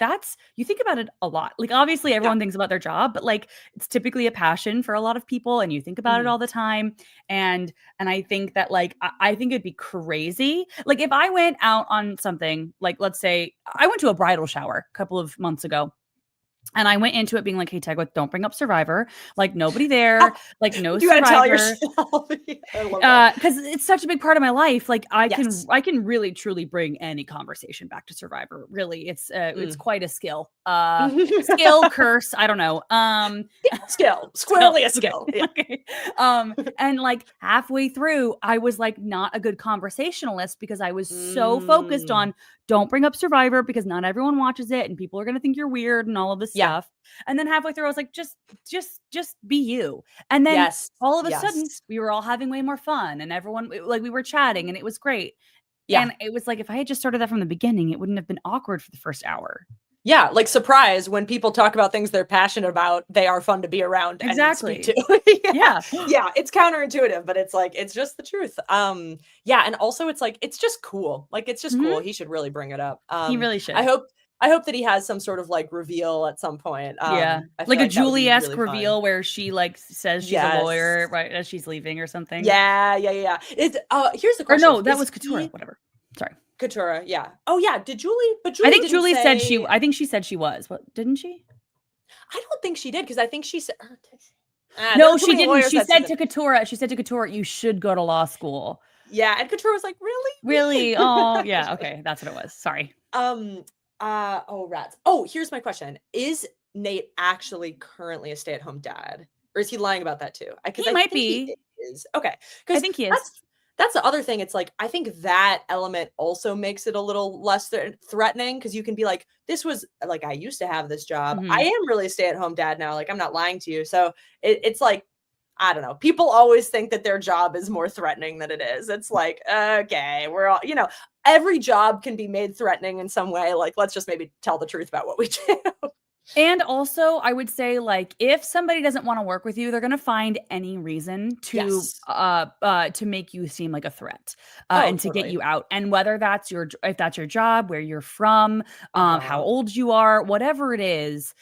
you think about it a lot. Like, obviously everyone thinks about their job, but like it's typically a passion for a lot of people and you think about it all the time. And I think that like, I think it'd be crazy. Like, if I went out on something, like, let's say I went to a bridal shower a couple of months ago. And I went into it being like, hey, Tegwyth, don't bring up Survivor. Like, nobody there. Like, no you Survivor. Tell yourself. Because it's such a big part of my life. Like, I can really truly bring any conversation back to Survivor. Really, it's quite a skill. Skill, curse, I don't know. Skill, squarely a skill. Yeah. Okay. And like halfway through, I was like not a good conversationalist because I was so focused on don't bring up Survivor because not everyone watches it and people are gonna think you're weird and all of this stuff. And then halfway through, I was like, just be you. And then all of a sudden, we were all having way more fun, and everyone, like, we were chatting, and it was great. And it was like, if I had just started that from the beginning, it wouldn't have been awkward for the first hour. Yeah, like, surprise, when people talk about things they're passionate about, they are fun to be around and speak to. Yeah, it's counterintuitive, but it's like, it's just the truth. And also it's like, it's just cool. Like, it's just cool. He should really bring it up. He really should. I hope that he has some sort of like reveal at some point. Like a Julie-esque really reveal where she like says she's a lawyer right as she's leaving or something. Yeah. It's here's the question. Or no, that was Katurah. Whatever. Sorry. Katurah, yeah. Oh yeah, did Julie? But Julie, I think Julie said she. I think she said she was. What, didn't she? I don't think she did, because I think she said. No, she didn't. She said to Katurah, you should go to law school. Yeah, and Katurah was like, really? Really? Oh, yeah. Okay, that's what it was. Sorry. Oh, rats. Oh, here's my question: is Nate actually currently a stay-at-home dad, or is he lying about that too? He might be. He is. Okay, I think he is. That's the other thing. It's like, I think that element also makes it a little less threatening, because you can be like, this was like, I used to have this job. I am really a stay-at-home dad now. Like, I'm not lying to you. So it's like, I don't know. People always think that their job is more threatening than it is. It's like, okay, we're all, every job can be made threatening in some way. Like, let's just maybe tell the truth about what we do. And also, I would say, like, if somebody doesn't want to work with you, they're going to find any reason to make you seem like a threat and to get you out. And whether that's if that's your job, where you're from, how old you are, whatever it is,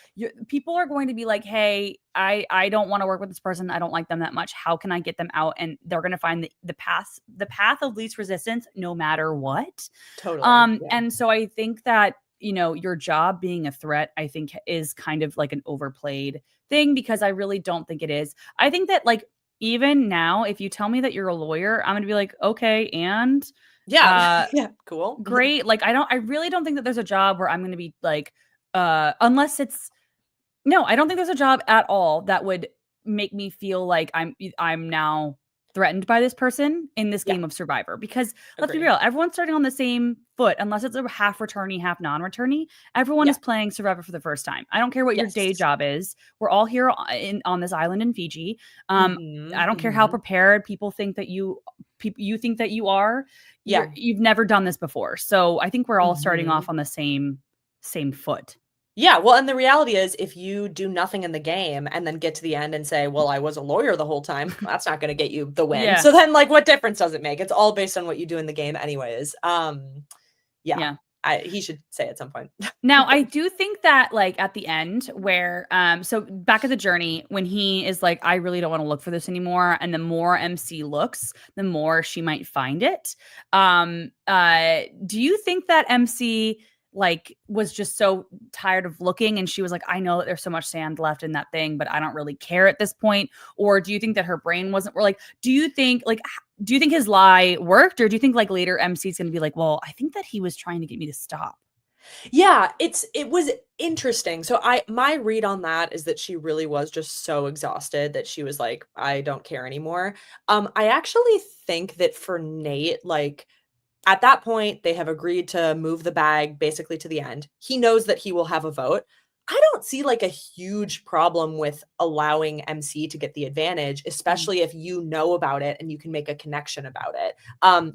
people are going to be like, hey, I don't want to work with this person. I don't like them that much. How can I get them out? And they're going to find the path of least resistance, no matter what. Totally. And so I think that your job being a threat, I think is kind of like an overplayed thing, because I really don't think it is. I think that like even now, if you tell me that you're a lawyer, I'm gonna be like, okay, and Yeah. uh Yeah. Cool. great. Like I really don't think that there's a job where I'm gonna be like, unless it's no, I don't think there's a job at all that would make me feel like I'm now threatened by this person in this Yeah. game of Survivor. Because let's be Agree. real, everyone's starting on the same foot, unless it's a half returnee, half non-returnee. Everyone Yeah. is playing Survivor for the first time. I don't care what your day Yes. job is. We're all here on this island in Fiji. I Mhm. don't care how Mhm. prepared you think that you are. Yeah. You've never done this before, so I think we're all starting Mhm. off on the same foot. Yeah, well, and the reality is if you do nothing in the game and then get to the end and say, "Well, I was a lawyer the whole time," that's not gonna get you the win. Yeah, So then, like, what difference does it make? It's all based on what you do in the game anyways. Yeah, yeah. he should say at some point. Now, I do think that like at the end where so back at the journey when he is like, I really don't want to look for this anymore, and the more MC looks, the more she might find it. Do you think that MC like was just so tired of looking and she was like, I know that there's so much sand left in that thing, but I don't really care at this point? Or do you think that her brain wasn't, or like, do you think his lie worked, or do you think like later MC's gonna be like, well, I think that he was trying to get me to stop? Yeah, it was interesting. So my read on that is that she really was just so exhausted that she was like, "I don't care anymore." I actually think that for Nate, like, at that point, they have agreed to move the bag basically to the end. He knows that he will have a vote. I don't see like a huge problem with allowing MC to get the advantage, Mhm. especially if you know about it and you can make a connection about it.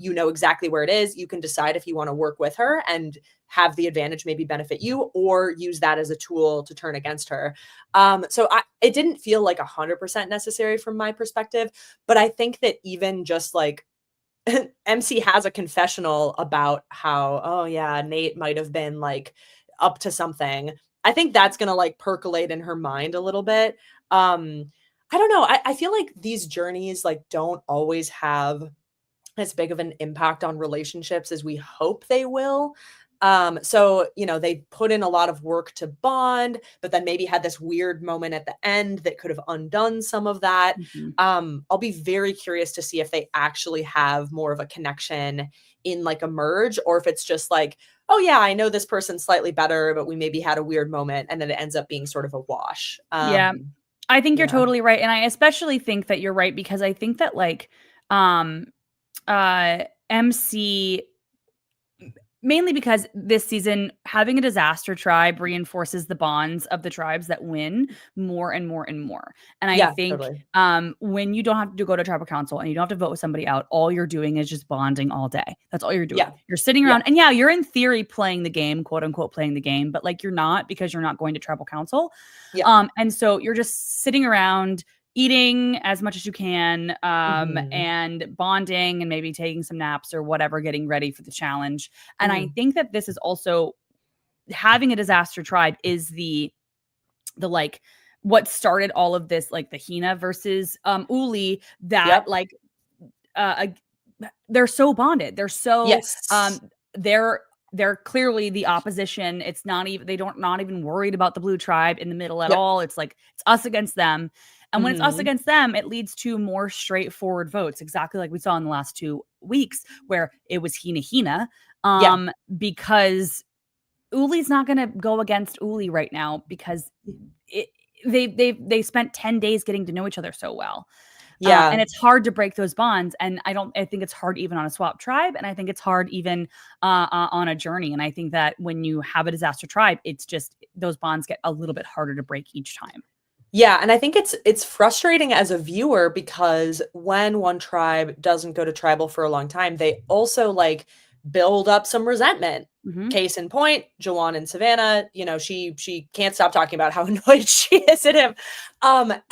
You know exactly where it is. You can decide if you want to work with her and have the advantage maybe benefit you, or use that as a tool to turn against her. It didn't feel like 100% necessary from my perspective, but I think that even just like MC has a confessional about how, oh yeah, Nate might have been like up to something. I think that's gonna like percolate in her mind a little bit. I don't know. I feel like these journeys like don't always have as big of an impact on relationships as we hope they will. They put in a lot of work to bond, but then maybe had this weird moment at the end that could have undone some of that. Mhm. I'll be very curious to see if they actually have more of a connection in like a merge, or if it's just like, oh yeah, I know this person slightly better, but we maybe had a weird moment and then it ends up being sort of a wash. Yeah. I think you're Yeah. totally right, and I especially think that you're right because I think that like um MC, mainly because this season having a disaster tribe reinforces the bonds of the tribes that win more and more and more. And I Yeah, think totally. when you don't have to go to tribal council and you don't have to vote with somebody out, all you're doing is just bonding all day. That's all you're doing. Yeah. You're sitting Yeah. around, and yeah, you're in theory playing the game, quote unquote playing the game, but like you're not, because you're not going to tribal council. Yeah. And so you're just sitting around eating as much as you can, Hmm. and bonding and maybe taking some naps or whatever, getting ready for the challenge. And I Hmm. think that this is also, having a disaster tribe is the like what started all of this, like the Hina versus Uli, that Yep. like they're so bonded. They're so Yes. they're they're clearly the opposition. It's not even, they don't, not even worried about the blue tribe in the middle at Yep. all. It's like it's us against them. And when it's us Mhm. against them, it leads to more straightforward votes, exactly like we saw in the last 2 weeks where it was Hina Hina. Yeah. Because Uli's not gonna go against Uli right now because it, they spent 10 days getting to know each other so well. And Yeah. it's hard to break those bonds. And I think it's hard even on a swap tribe. And I think it's hard even on a journey. And I think that when you have a disaster tribe, it's just those bonds get a little bit harder to break each time. Yeah, and I think it's frustrating as a viewer because when one tribe doesn't go to tribal for a long time, they also, like, build up some resentment. Hmm. Case in point, Jawan and Savannah, she can't stop talking about how annoyed she is at him. And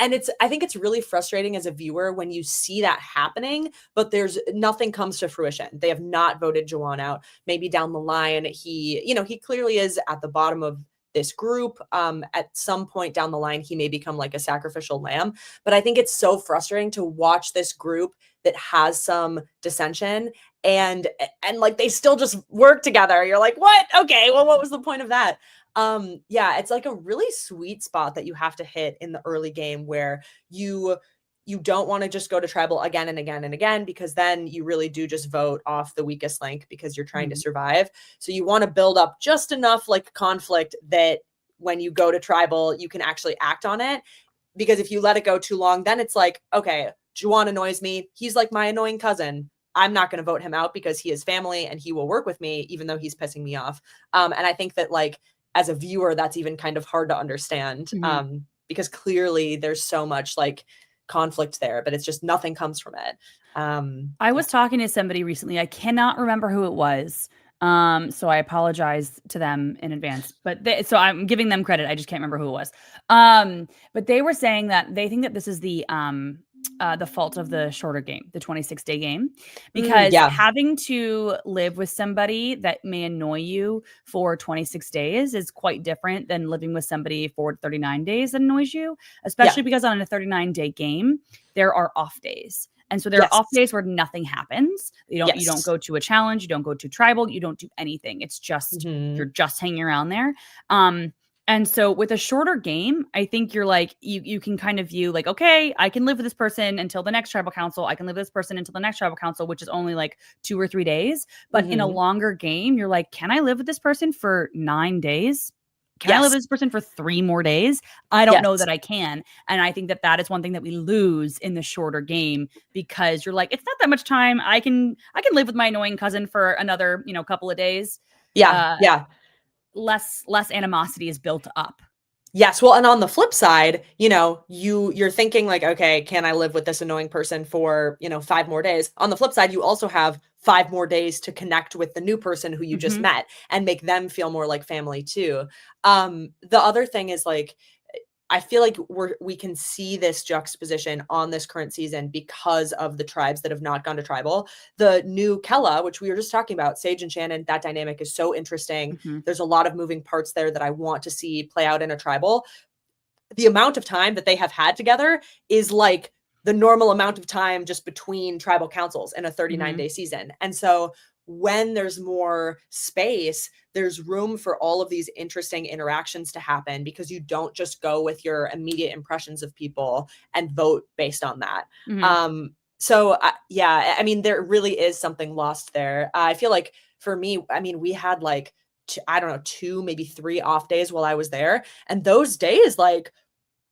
I think it's really frustrating as a viewer when you see that happening, but there's nothing comes to fruition. They have not voted Jawan out. Maybe down the line, he clearly is at the bottom of this group. At some point down the line, he may become like a sacrificial lamb. But I think it's so frustrating to watch this group that has some dissension and like they still just work together. You're like, what? Okay, well, what was the point of that? Yeah, it's like a really sweet spot that you have to hit in the early game where you don't want to just go to tribal again and again and again, because then you really do just vote off the weakest link because you're trying to survive. So you want to build up just enough like conflict that when you go to tribal, you can actually act on it. Because if you let it go too long, then it's like, okay, Juwan annoys me. He's like my annoying cousin. I'm not going to vote him out because he is family and he will work with me, even though he's pissing me off. And I think that like as a viewer, that's even kind of hard to understand because clearly there's so much like conflict there, but it's just nothing comes from it. I was talking to somebody recently. I cannot remember who it was. So I apologize to them in advance. But so I'm giving them credit. I just can't remember who it was. But they were saying that they think that this is the fault of the shorter game, the 26-day game, because having to live with somebody that may annoy you for 26 days is quite different than living with somebody for 39 days that annoys you, especially because on a 39-day game, there are off days. And so there are off days where nothing happens. You don't go to a challenge, you don't go to tribal, you don't do anything. It's just you're just hanging around there. And so with a shorter game, I think you're like you can kind of view like, okay, I can live with this person until the next tribal council. I can live with this person until the next tribal council, which is only like 2 or 3 days. But in a longer game, you're like, can I live with this person for 9 days? Can I live with this person for 3 more days? I don't know that I can. And I think that that is one thing that we lose in the shorter game, because you're like, it's not that much time. I can live with my annoying cousin for another, couple of days. Less animosity is built up. Yes. Well, and on the flip side, you're thinking like, okay, can I live with this annoying person for, 5 more days? On the flip side, you also have 5 more days to connect with the new person who you just met and make them feel more like family too. The other thing is like, I feel like we can see this juxtaposition on this current season because of the tribes that have not gone to tribal. The new Kella, which we were just talking about, Sage and Shannon, that dynamic is so interesting. There's a lot of moving parts there that I want to see play out in a tribal. The amount of time that they have had together is like the normal amount of time just between tribal councils in a 39-day season. And so when there's more space, there's room for all of these interesting interactions to happen, because you don't just go with your immediate impressions of people and vote based on that. So I mean, there really is something lost there. I feel like for me, I mean, we had like, I don't know, 2, maybe 3 off days while I was there. And those days, like,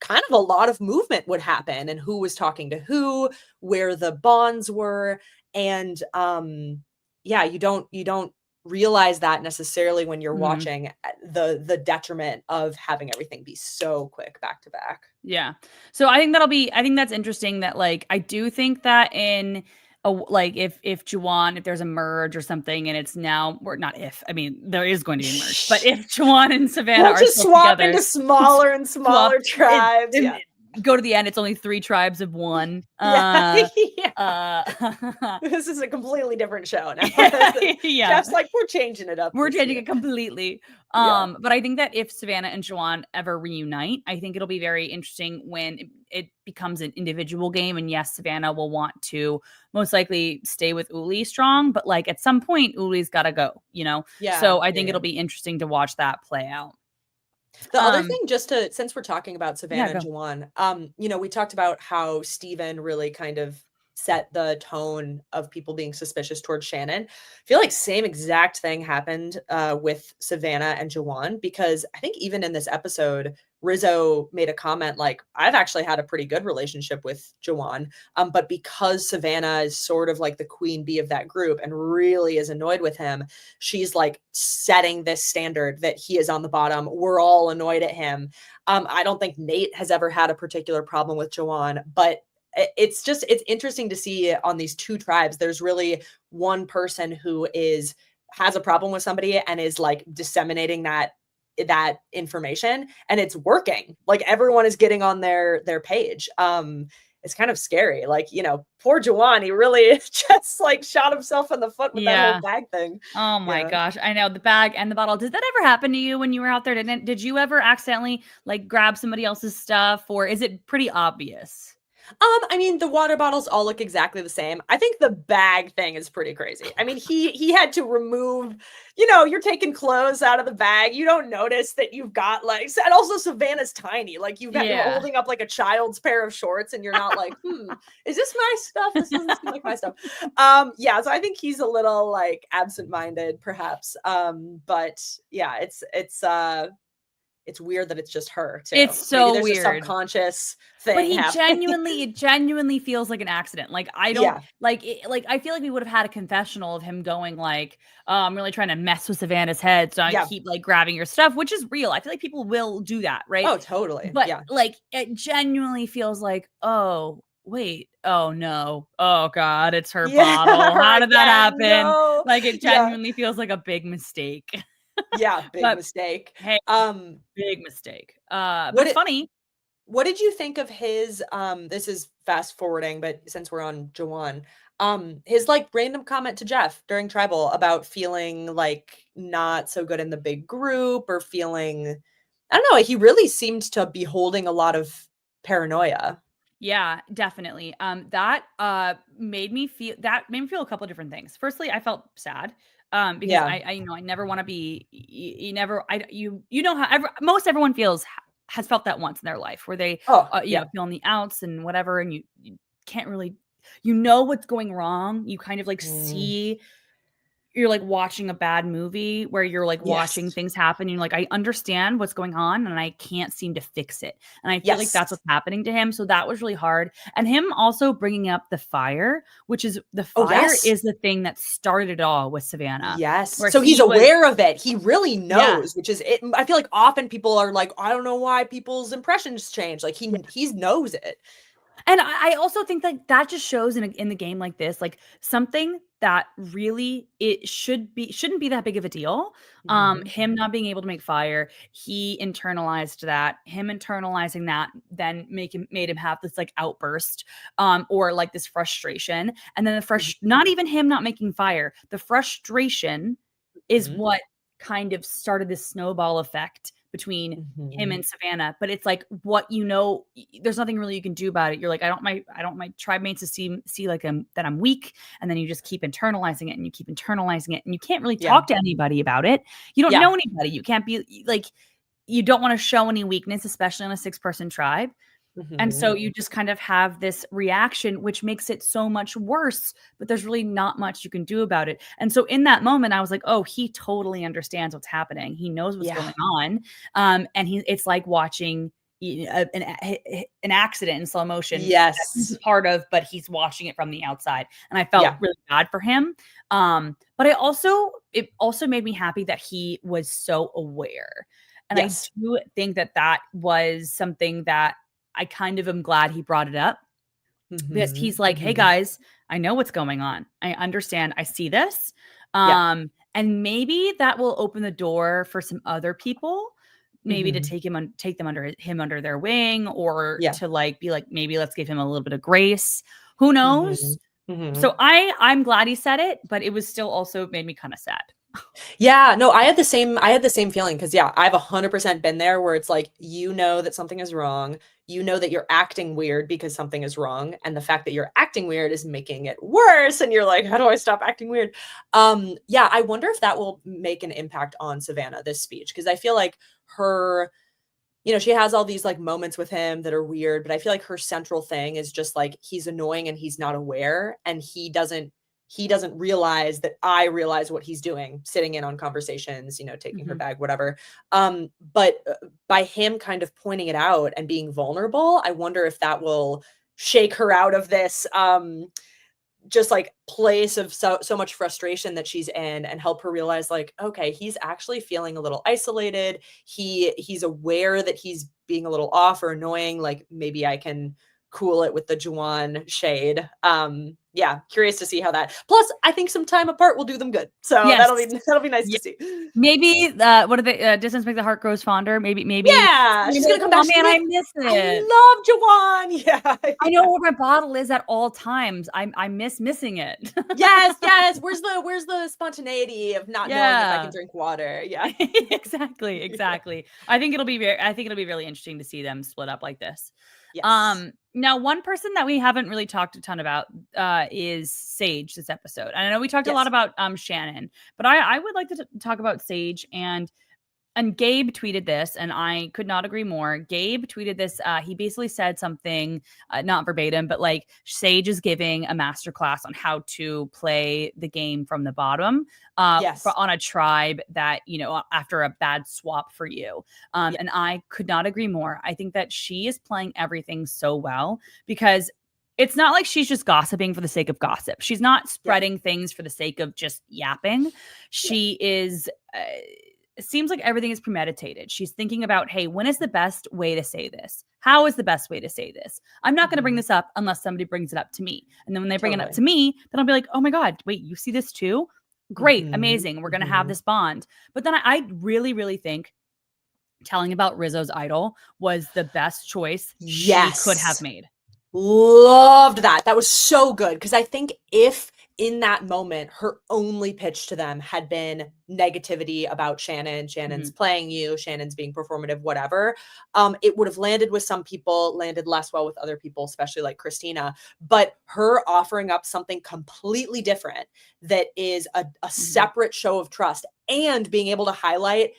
kind of a lot of movement would happen, and who was talking to who, where the bonds were. And you don't realize that necessarily when you're watching the detriment of having everything be so quick back to back. Yeah. So I think that's interesting that like, I do think that in like if Juwan, if there's a merge or something and it's now, or not if, I mean, there is going to be a merge, but if Juwan and Savannah are just swap together, into smaller and smaller tribes, go to the end, it's only 3 tribes of 1. This is a completely different show now. Jeff's like, we're changing it up. We're changing it completely. But I think that if Savannah and Juwan ever reunite, I think it'll be very interesting when it becomes an individual game. And yes, Savannah will want to most likely stay with Uli strong, but like at some point, Uli's got to go, So I think it'll be interesting to watch that play out. The other thing, since we're talking about Savannah and Juwan, we talked about how Steven really kind of set the tone of people being suspicious towards Shannon. I feel like same exact thing happened with Savannah and Juwan, because I think even in this episode, Rizzo made a comment like, I've actually had a pretty good relationship with Juwan, but because Savannah is sort of like the queen bee of that group and really is annoyed with him, she's like setting this standard that he is on the bottom. We're all annoyed at him. I don't think Nate has ever had a particular problem with Juwan, but it's interesting to see on these 2 tribes, there's really one person who has a problem with somebody and is like disseminating that information, and it's working. Like everyone is getting on their page. it's kind of scary. Like, poor Juwan, he really just like shot himself in the foot with that whole Yeah. bag thing. Oh my Yeah. gosh. I know the bag and the bottle. Did that ever happen to you when you were out there? Did you ever accidentally like grab somebody else's stuff, or is it pretty obvious? I mean, the water bottles all look exactly the same. I think the bag thing is pretty crazy. I mean, he had to remove, you're taking clothes out of the bag. You don't notice that you've got like, and also Savannah's tiny. Like you're Yeah. holding up like a child's pair of shorts, and you're not like, is this my stuff? This doesn't seem like my stuff. Yeah. So I think he's a little like absent-minded, perhaps. But yeah, it's weird that it's just her too. It's Maybe so there's a weird. subconscious But thing he happening. genuinely it genuinely feels like an accident. Like, I don't Yeah. like, I feel like we would have had a confessional of him going like, "Oh, I'm really trying to mess with Savannah's head, so I Yeah. keep, like, grabbing your stuff," which is real. I feel like people will do that, right? Oh, totally. But, Yeah. like, it genuinely feels like, "Oh, wait. Oh, no. Oh god, it's her Yeah, bottle. her How did that again. happen?" No. Like, it Yeah. genuinely feels like a big mistake. Yeah, big But, mistake. hey, Um, big mistake. But what it's it funny. what did you think of his, this is fast forwarding, but since we're on Jawan, his, like, random comment to Jeff during tribal about feeling, like, not so good in the big group or feeling I don't know, he really seemed to be holding a lot of paranoia. Yeah, definitely. That made me feel a couple different things. Firstly, I felt sad, because Yeah. I never wanna be you never I you know how most everyone has felt that once in their life where they, Oh, yeah. feel on the outs and whatever, and you can't really you know what's going wrong. You kind of, like, Mm, see you're, like, watching a bad movie where you're, like, watching yes. things happen, and you're like, "I understand what's going on, and I can't seem to fix it." And I feel like Yes. that's what's happening to him, so that was really hard. And him also bringing up the fire, which is the Oh, fire yes. is the thing that started it all with Savannah, Yes. where So he's he was aware of it. He really Yeah. knows, which is it I feel like often people are like, "I don't know why people's impressions change." Like he knows it. And I also think that that just shows in the game like this, like, something that really it shouldn't be that big of a deal. Mhm. Him not being able to make fire, he internalized that. Him internalizing that then made him have this, like, outburst, or, like, this frustration, and then Mhm. not even him not making fire, the frustration is Mhm. what kind of started this snowball effect between him Mhm. and Savannah, but it's like what there's nothing really you can do about it. You're like, I don't want my tribe mates to see like that I'm weak, and then you just keep internalizing it and you keep internalizing it, and you can't really Yeah. talk to anybody about it. You don't Yeah. know anybody. You can't be like you don't want to show any weakness, especially on a 6-person tribe. And Mhm. so you just kind of have this reaction, which makes it so much worse, but there's really not much you can do about it. And so in that moment, I was like, oh, he totally understands what's happening. He knows what's Yeah. going on. And it's like watching an accident in slow motion that he's a Yes. part of, but he's watching it from the outside. And I felt Yeah. really bad for him. But it also made me happy that he was so aware. And I Yes. do think that that was something that I kind of am glad he brought it up because Mhm. he's like, "Hey Mhm. guys, I know what's going on. I understand. I see this." Yeah. And maybe that will open the door for some other people, maybe to Mhm. take them under their wing, or Yeah. to like be like, maybe let's give him a little bit of grace. Who knows? Mhm. Mhm. So I'm glad he said it, but it was still also made me kind of sad. Yeah, no, I had the same feeling because yeah, I've 100% been there where it's like, you know that something is wrong. You know that you're acting weird because something is wrong, and the fact that you're acting weird is making it worse, and you're like, "How do I stop acting weird?" Yeah, I wonder if that will make an impact on Savannah, this speech, because I feel like her she has all these, like, moments with him that are weird, but I feel like her central thing is just, like, he's annoying and he's not aware, and he doesn't realize that I realize what he's doing, sitting in on conversations, taking her Mhm. bag, whatever. But by him kind of pointing it out and being vulnerable, I wonder if that will shake her out of this, just like place of so much frustration that she's in and help her realize like okay, he's actually feeling a little isolated. He's aware that he's being a little off or annoying, like maybe I can cool it with the Juwan shade. Yeah, curious to see how that. Plus, I think some time apart will do them good. So Yes. that'll be nice Yeah. to see. Maybe what are they? Distance make the heart grows fonder. Maybe. Yeah, she's gonna come back. Oh man, I miss it. I love Juwan. Yeah, I know where my bottle is at all times. I miss missing it. yes. Where's the spontaneity of not knowing if I can drink water? Yeah. Exactly. Yeah. I think it'll be really interesting to see them split up like this. Yes. Now one person that we haven't really talked a ton about is Sage this episode. And I know we talked a Yes. lot about Shannon, but I would like to talk about Sage. And Gabe tweeted this, and I could not agree more. Gabe tweeted this. He basically said something, not verbatim, but like Sage is giving a masterclass on how to play the game from the bottom Yes. on a tribe that, you know, after a bad swap for you. Yeah. And I could not agree more. I think that she is playing everything so well because it's not like she's just gossiping for the sake of gossip. She's not spreading things for the sake of just yapping. She is... it seems like everything is premeditated. She's thinking about, hey, when is the best way to say this? How is the best way to say this? I'm not going to bring this up unless somebody brings it up to me. And then when they bring it up to me, then I'll be like, oh my God, wait, you see this too? Great, amazing. We're going to have this bond. But then I really, really think telling about Rizzo's idol was the best choice she could have made. Loved that. That was so good. Because I think if in that moment, her only pitch to them had been negativity about Shannon's playing you, Shannon's being performative, whatever, it would have landed with some people, landed less well with other people, especially like Christina. But her offering up something completely different that is a separate show of trust and being able to highlight,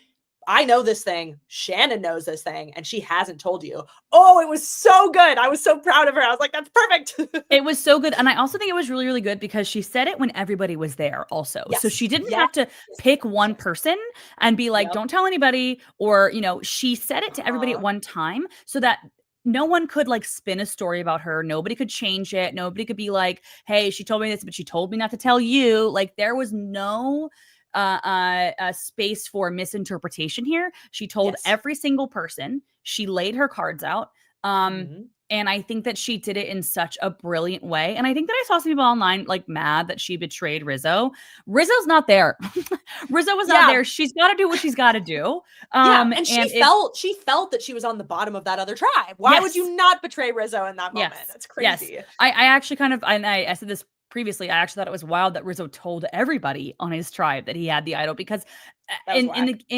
I know this thing, Shannon knows this thing, and she hasn't told you. Oh, it was so good. I was so proud of her. I was like, that's perfect. It was so good. And I also think it was really, really good because she said it when everybody was there also. Yes. So she didn't have to pick one person and be like, don't tell anybody. Or, you know, she said it to everybody at one time so that no one could like spin a story about her. Nobody could change it. Nobody could be like, hey, she told me this, but she told me not to tell you. Like there was no a space for misinterpretation here. She told every single person. She laid her cards out. And I think that she did it in such a brilliant way. And I think that I saw some people online like mad that she betrayed Rizzo. Rizzo's not there. Rizzo was not there. She's got to do what she's got to do. And she felt that she was on the bottom of that other tribe. Why would you not betray Rizzo in that moment? That's crazy. Yes. I actually kind of, and I said this previously, I actually thought it was wild that Rizzo told everybody on his tribe that he had the idol because in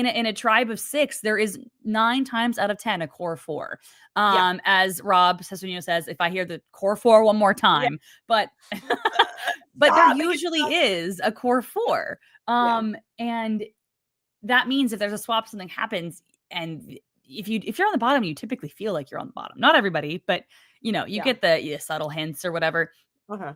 a tribe of 6, there is 9 times out of 10 a core 4. As Rob Sesonio says, if I hear the core 4 one more time, but there usually is a core 4. And that means if there's a swap, something happens, and if you're on the bottom, you typically feel like you're on the bottom. Not everybody, but you know, you get the subtle hints or whatever.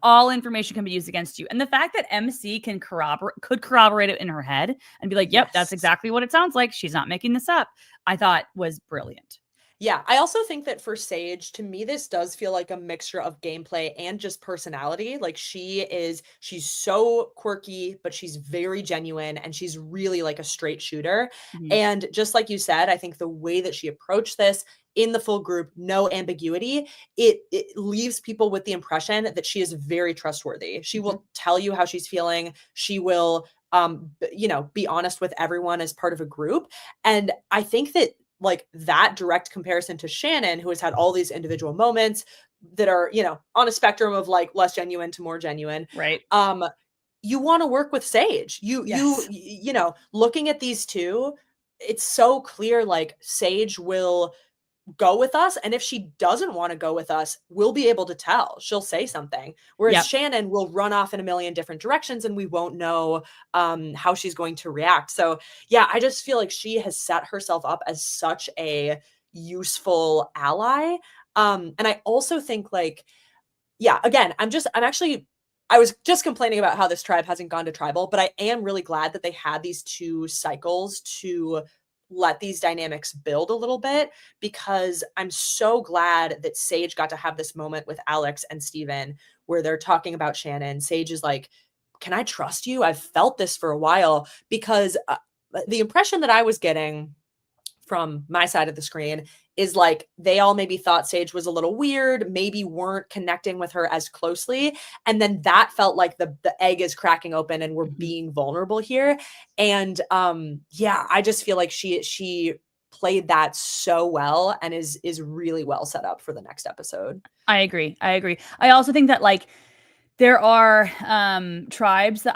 All information can be used against you. And the fact that MC could corroborate it in her head and be like, yep, that's exactly what it sounds like. She's not making this up. I thought was brilliant. Yeah, I also think that for Sage, to me, this does feel like a mixture of gameplay and just personality. Like she's so quirky, but she's very genuine and she's really like a straight shooter. And just like you said, I think the way that she approached this in the full group, no ambiguity, it leaves people with the impression that she is very trustworthy. She will tell you how she's feeling. She will, be honest with everyone as part of a group. And I think that like that direct comparison to Shannon, who has had all these individual moments that are, on a spectrum of like less genuine to more genuine. Right. You want to work with Sage. You looking at these two, it's so clear like Sage will go with us, and if she doesn't want to go with us, we'll be able to tell. She'll say something, whereas Shannon will run off in a million different directions and we won't know how she's going to react. So yeah, I just feel like she has set herself up as such a useful ally. And I also think like, again, I was just complaining about how this tribe hasn't gone to tribal, but I am really glad that they had these 2 cycles to let these dynamics build a little bit, because I'm so glad that Sage got to have this moment with Alex and Steven where they're talking about Shannon. Sage is like, can I trust you? I've felt this for a while, because the impression that I was getting from my side of the screen is like they all maybe thought Sage was a little weird, maybe weren't connecting with her as closely. And then that felt like the egg is cracking open and we're being vulnerable here. And yeah, I just feel like she played that so well and is really well set up for the next episode. I agree. I also think that like there are tribes that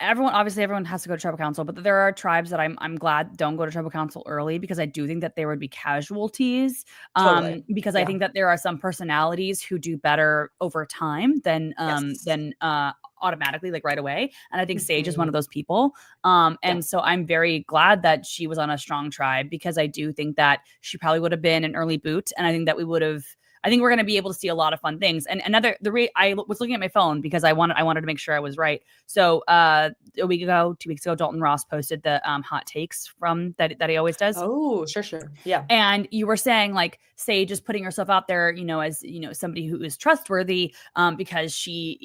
everyone obviously everyone has to go to tribal council, but there are tribes that I'm glad don't go to tribal council early because I do think that there would be casualties. Totally. Because I think that there are some personalities who do better over time than Yes. automatically like right away. And I think Sage is one of Mhm. those people. Yeah. And so I'm very glad that she was on a strong tribe because I do think that she probably would have been an early boot, and I think that we would have. I think we're going to be able to see a lot of fun things. And I was looking at my phone because I wanted to make sure I was right. So a week ago, 2 weeks ago, Dalton Ross posted the hot takes from that he always does. Oh, sure. Yeah. And you were saying like Sage is putting herself out there, as somebody who is trustworthy, because she,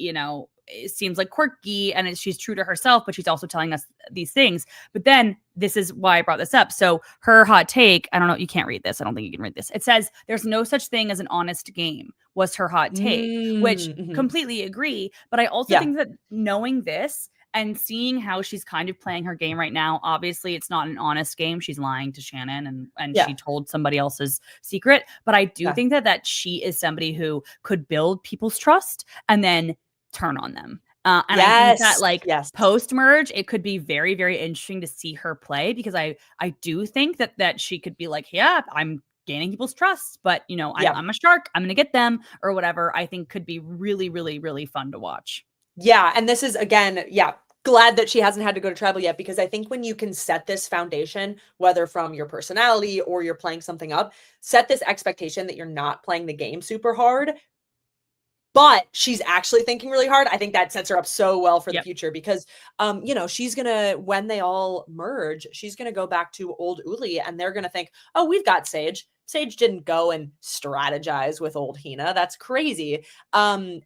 it seems like quirky and she's true to herself, but she's also telling us these things. But then this is why I brought this up. So her hot take, I don't know, you can't read this. I don't think you can read this. It says there's no such thing as an honest game was her hot take, which Mhm. completely agree. But I also Yeah. think that knowing this and seeing how she's kind of playing her game right now, obviously it's not an honest game. She's lying to Shannon and Yeah. she told somebody else's secret. But I do Yeah. think that she is somebody who could build people's trust and then turn on them. And I think that Yes. like Yes. post merge, it could be very, very interesting to see her play because I do think that she could be like, yeah, I'm gaining people's trust, but Yeah. I'm a shark. I'm gonna get them or whatever. I think could be really, really, really fun to watch. Yeah, and this is again, yeah, glad that she hasn't had to go to tribal yet because I think when you can set this foundation, whether from your personality or you're playing something up, set this expectation that you're not playing the game super hard, but she's actually thinking really hard. I think that sets her up so well for the Yep. future because she's gonna when they all merge, she's gonna go back to old Uli and they're gonna think, oh, we've got Sage. Sage didn't go and strategize with old Hina. That's crazy. And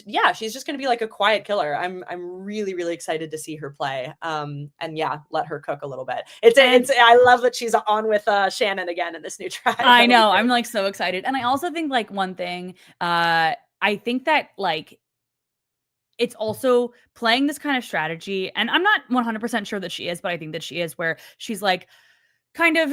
yeah, she's just gonna be like a quiet killer. I'm really, really excited to see her play. And yeah, let her cook a little bit. And I love that she's on with Shannon again in this new tribe. I That'll be know. I'm great. like so excited. And I also think like one thing, I think that like it's also playing this kind of strategy. And I'm not 100% sure that she is, but I think that she is where she's like kind of,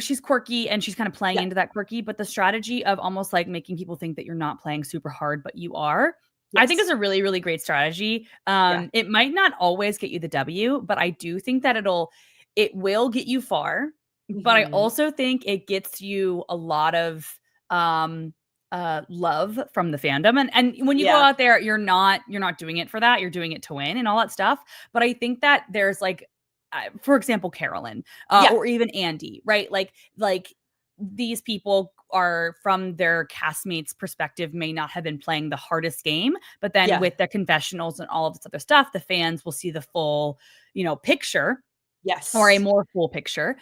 she's quirky and she's kind of playing Yeah. into that quirky, but the strategy of almost like making people think that you're not playing super hard, but you are. I think is Yes. a really, really great strategy. Yeah. It might not always get you the W, but I do think that it will get you far. But I Mhm. also think it gets you a lot of um love from the fandom. And when you go Yeah. out there, you're not doing it for that. You're doing it to win and all that stuff. But I think that there's like for example, Carolyn, Yeah. or even Andy, right? Like these people are from their castmates' perspective may not have been playing the hardest game, but then Yeah. with the confessionals and all of this other stuff, the fans will see the full, picture or a Yes. more full picture.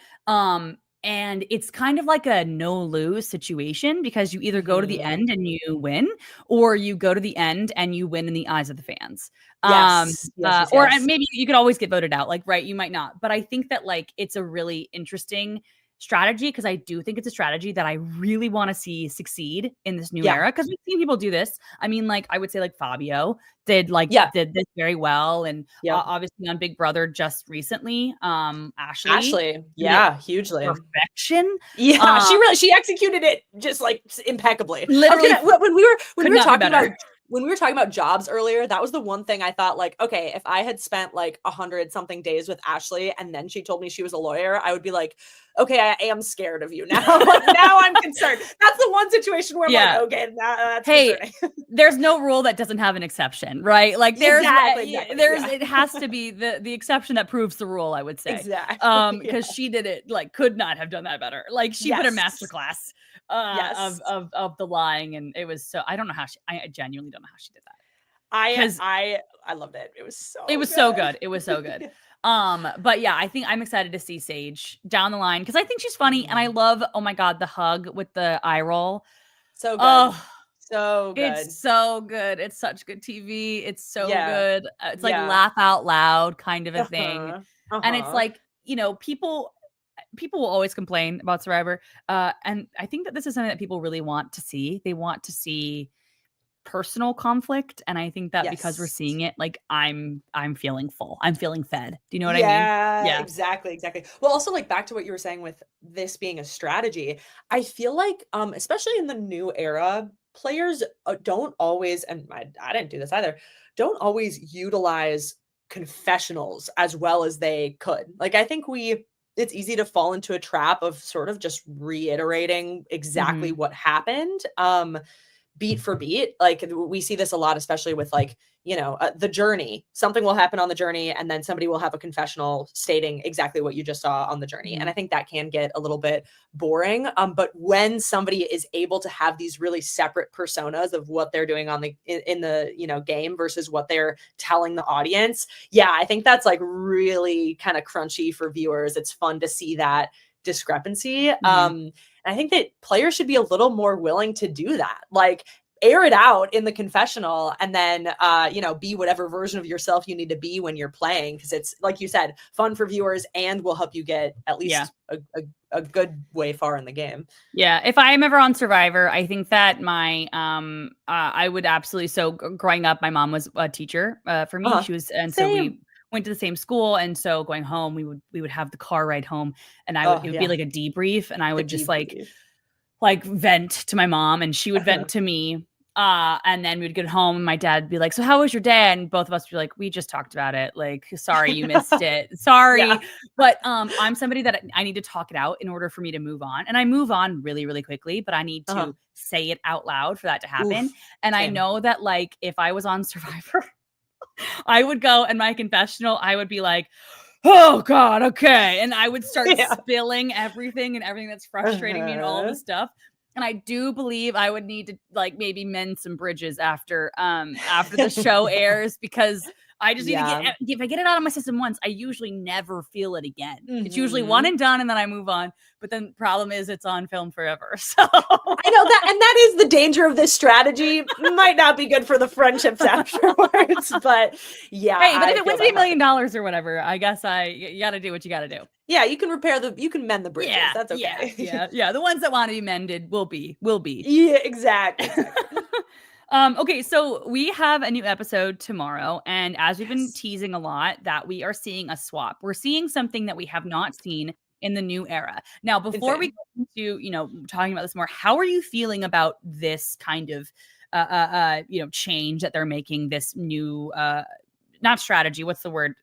And it's kind of like a no lose situation because you either go to the Mhm. end and you win, or you go to the end and you win in the eyes of the fans. Yes. Yes, yes, Or yes. maybe you could always get voted out, like, right? You might not. But I think that like it's a really interesting strategy because I do think it's a strategy that I really want to see succeed in this new Yeah. era because we've seen people do this. I mean, like I would say like Fabio Yeah. did this very well and Yep. obviously on Big Brother just recently, Ashley Ashley. did it Yeah, hugely. perfection. Yeah, Uh, she executed it just, like, impeccably. I was literally gonna when could we were not be talking about better. jobs earlier, that was the one thing I thought, like, okay, if I had spent, like, 100 something days with Ashley and then she told me she was a lawyer, I would be like, "Okay, I am scared of you now." Like, now I'm concerned. That's the one situation where I'm like, Yeah. "Okay, that's Hey, concerning." there's no rule that doesn't have an exception, right? Like Exactly, there's yeah. it has to be the exception that proves the rule, I would say. Exactly, yeah. Because she did it like could not have done that better. Like she put a Yes. masterclass Yes. of the lying, and it was so I don't know how I genuinely don't know how she did that I because I I loved it. It was it so was so good. good. It was so good. But yeah, I think I'm excited to see Sage down the line because I think she's funny and I Mhm. love, oh my God, the hug with the eye roll. So good. Oh, So it's good. so good. It's such good TV. It's so Yeah. good. It's like Yeah. laugh out loud kind of a thing. Uh-huh. And it's Uh-huh. like, people people will always complain about Survivor. And I think that this is something that people really want to see. They want to see personal conflict. And I think that because we're Yes. seeing it, like I'm feeling full. I'm feeling fed. Do you know what I mean? Yeah, Yeah. exactly. Well, also like back to what you were saying with this being a strategy, I feel like especially in the new era, players don't always, and I didn't do this either, don't always utilize confessionals as well as they could. Like I think it's easy to fall into a trap of sort of just reiterating exactly Hmm. what happened. Beat for beat. Like we see this a lot, especially with like, the journey. Something will happen on the journey, and then somebody will have a confessional stating exactly what you just saw on the journey. And Hmm. I think that can get a little bit boring. But when somebody is able to have these really separate personas of what they're doing on in the game versus what they're telling the audience, yeah, I think that's like really kind of crunchy for viewers. It's fun to see that discrepancy. Hmm. And I think that players should be a little more willing to do that. Like air it out in the confessional and then be whatever version of yourself you need to be when you're playing, because it's like you said, fun for viewers and will help you get at Yeah. least a good way far in the game. Yeah, if I am ever on Survivor, I think that my I would absolutely growing up, my mom was a teacher for me. Uh-huh. She was, and so Same. we went to the same school, and so going home, we would have the car ride home, and Oh it would be yeah, like a debrief, and I the would just debrief. like vent to my mom, and she would Uh-huh. vent to me. And then we'd get home and my dad would be like, "So how was your day?" And both of us would be like, "We just talked about it. Like, sorry you missed it. Yeah. Sorry." But I'm somebody that I need to talk it out in order for me to move on. And I move on really, really quickly, but I need Uh-huh. to say it out loud for that to happen. Oof. And I Same. know that like if I was on Survivor, I would go and my confessional, I would be like, "Oh God, okay." And I would start Yeah. spilling everything that's frustrating me and all the Uh-huh. stuff. And I do believe I would need to like maybe mend some bridges after the show airs, because I just need to Yeah. if I get it out of my system once, I usually never feel it again. It's usually one Mhm. and done and then I move on. But then the problem is it's on film forever. So I know that, and that is the danger of this strategy. Might not be good for the friendships afterwards, but yeah, hey, but if I it feel wins me that $1 million hard. or whatever, I guess you gotta do what you gotta do. Yeah, you can mend the bridges. Yeah, That's yeah, okay. yeah, yeah. The ones that want to be mended will be. Yeah, exactly. Okay, so we have a new episode tomorrow, and as we've been Yes. teasing a lot, that we are seeing a swap. We're seeing something that we have not seen in the new era. Now, before we Insane. go into talking about this more, how are you feeling about this kind of change that they're making? This new not strategy. What's the word?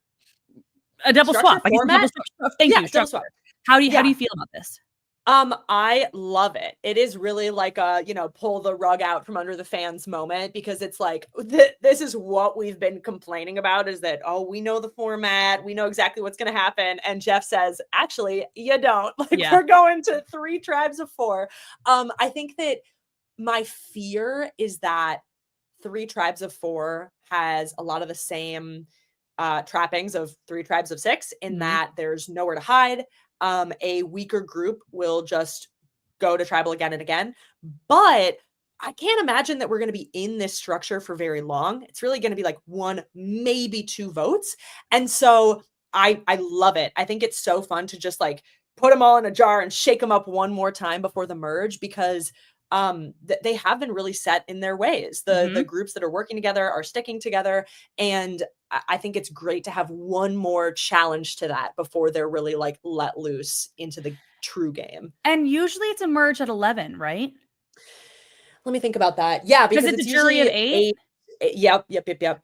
A double Structure, swap. I guess a double format? swap. Thank Yeah, you. double swap. Structure. How do you Yeah. feel about this? I love it. It is really like a, pull the rug out from under the fans moment, because it's like this is what we've been complaining about, is that, oh, we know the format, we know exactly what's going to happen, and Jeff says, actually, you don't. Like Yeah. we're going to 3 tribes of 4. I think that my fear is that 3 tribes of 4 has a lot of the same trappings of 3 tribes of 6, in Mhm. that there's nowhere to hide. A weaker group will just go to tribal again and again. But I can't imagine that we're going to be in this structure for very long. It's really going to be like 1, maybe 2 votes. And so I love it. I think it's so fun to just like put them all in a jar and shake them up one more time before the merge, because they have been really set in their ways. The Mhm. groups that are working together are sticking together, and I think it's great to have one more challenge to that before they're really like let loose into the true game. And usually it's a merge at 11, right? Let me think about that. Yeah, Because because it's a it's jury of usually 8. 8. Yep.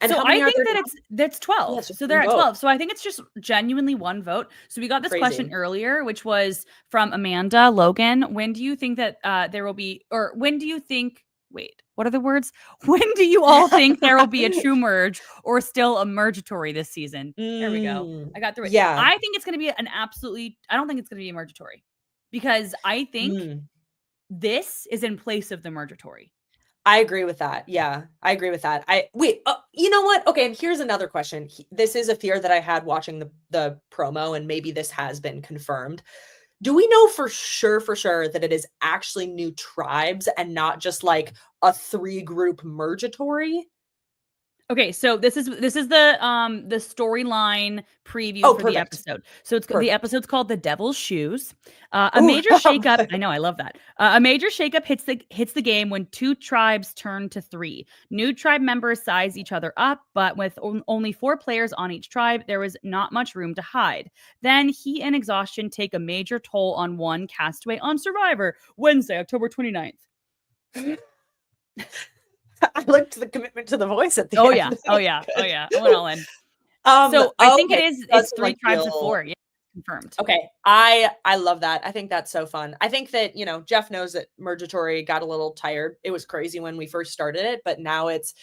And So how I many are think there that now? that's Yeah, 12. it's just So they're one at vote. 12. So I think it's just genuinely one vote. So we got this question Crazy. earlier, which was from Amanda Logan. When do you think that there will be, or when do you think, wait, what are the words? When do you all think there will be a true merge or still a mergatory this season? There we go. I got through it. Yeah. I think it's going to be I don't think it's going to be a mergatory, because I think Mm. this is in place of the mergatory. I agree with that. Yeah, I agree with that. You know what? Okay, and here's another question. This is a fear that I had watching the promo, and maybe this has been confirmed. Do we know for sure that it is actually new tribes and not just like a 3 group mergatory? Okay, so this is the storyline preview Oh, for the perfect. episode. So the Perfect. episode's called "The Devil's Shoes." A Ooh. major shakeup. I know, I love that. A major shakeup hits the game when two tribes turn to three. New tribe members size each other up, but with only 4 players on each tribe, there was not much room to hide. Then heat and exhaustion take a major toll on one castaway on Survivor. Wednesday, October 29th. I looked the commitment to the voice at the Oh end. yeah, oh That's yeah, oh good. yeah. I went all in. So I think it Okay. is. Does It's seem three like tribes of real. 4. Yeah, confirmed. Okay. I love that. I think that's so fun. I think that, Jeff knows that Mergatory got a little tired. It was crazy when we first started it, but now it's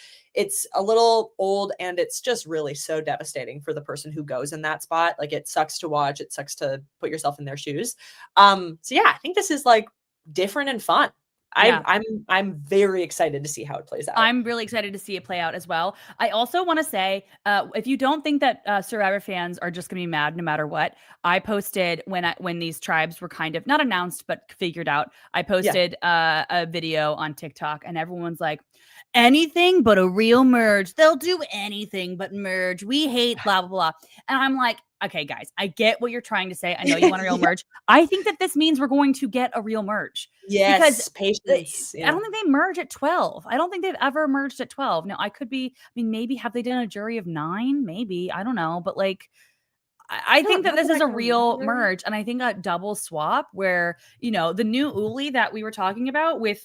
a little old, and it's just really so devastating for the person who goes in that spot. Like, it sucks to watch. It sucks to put yourself in their shoes. So yeah, I think this is like different and fun. I'm Yeah. I'm I'm very excited to see how it plays out. I'm really excited to see it play out as well. I also want to say, if you don't think that Survivor fans are just going to be mad no matter what, I posted when these tribes were kind of not announced but figured out. I Yeah. posted a video on TikTok, and everyone's like, "Anything but a real merge. They'll do anything but merge. We hate blah blah blah." And I'm like, okay, guys, I get what you're trying to say. I know you want a real Yeah. merge. I think that this means we're going to get a real merge because Yes, they- patience. I Yeah. don't think they merge at 12. I don't think they've ever merged at 12. Now, I mean, maybe have they done a jury of 9? Maybe. I don't know. But like, I think that Not this that I is a can real remember. merge. And I think a double swap where, the new Uli that we were talking about with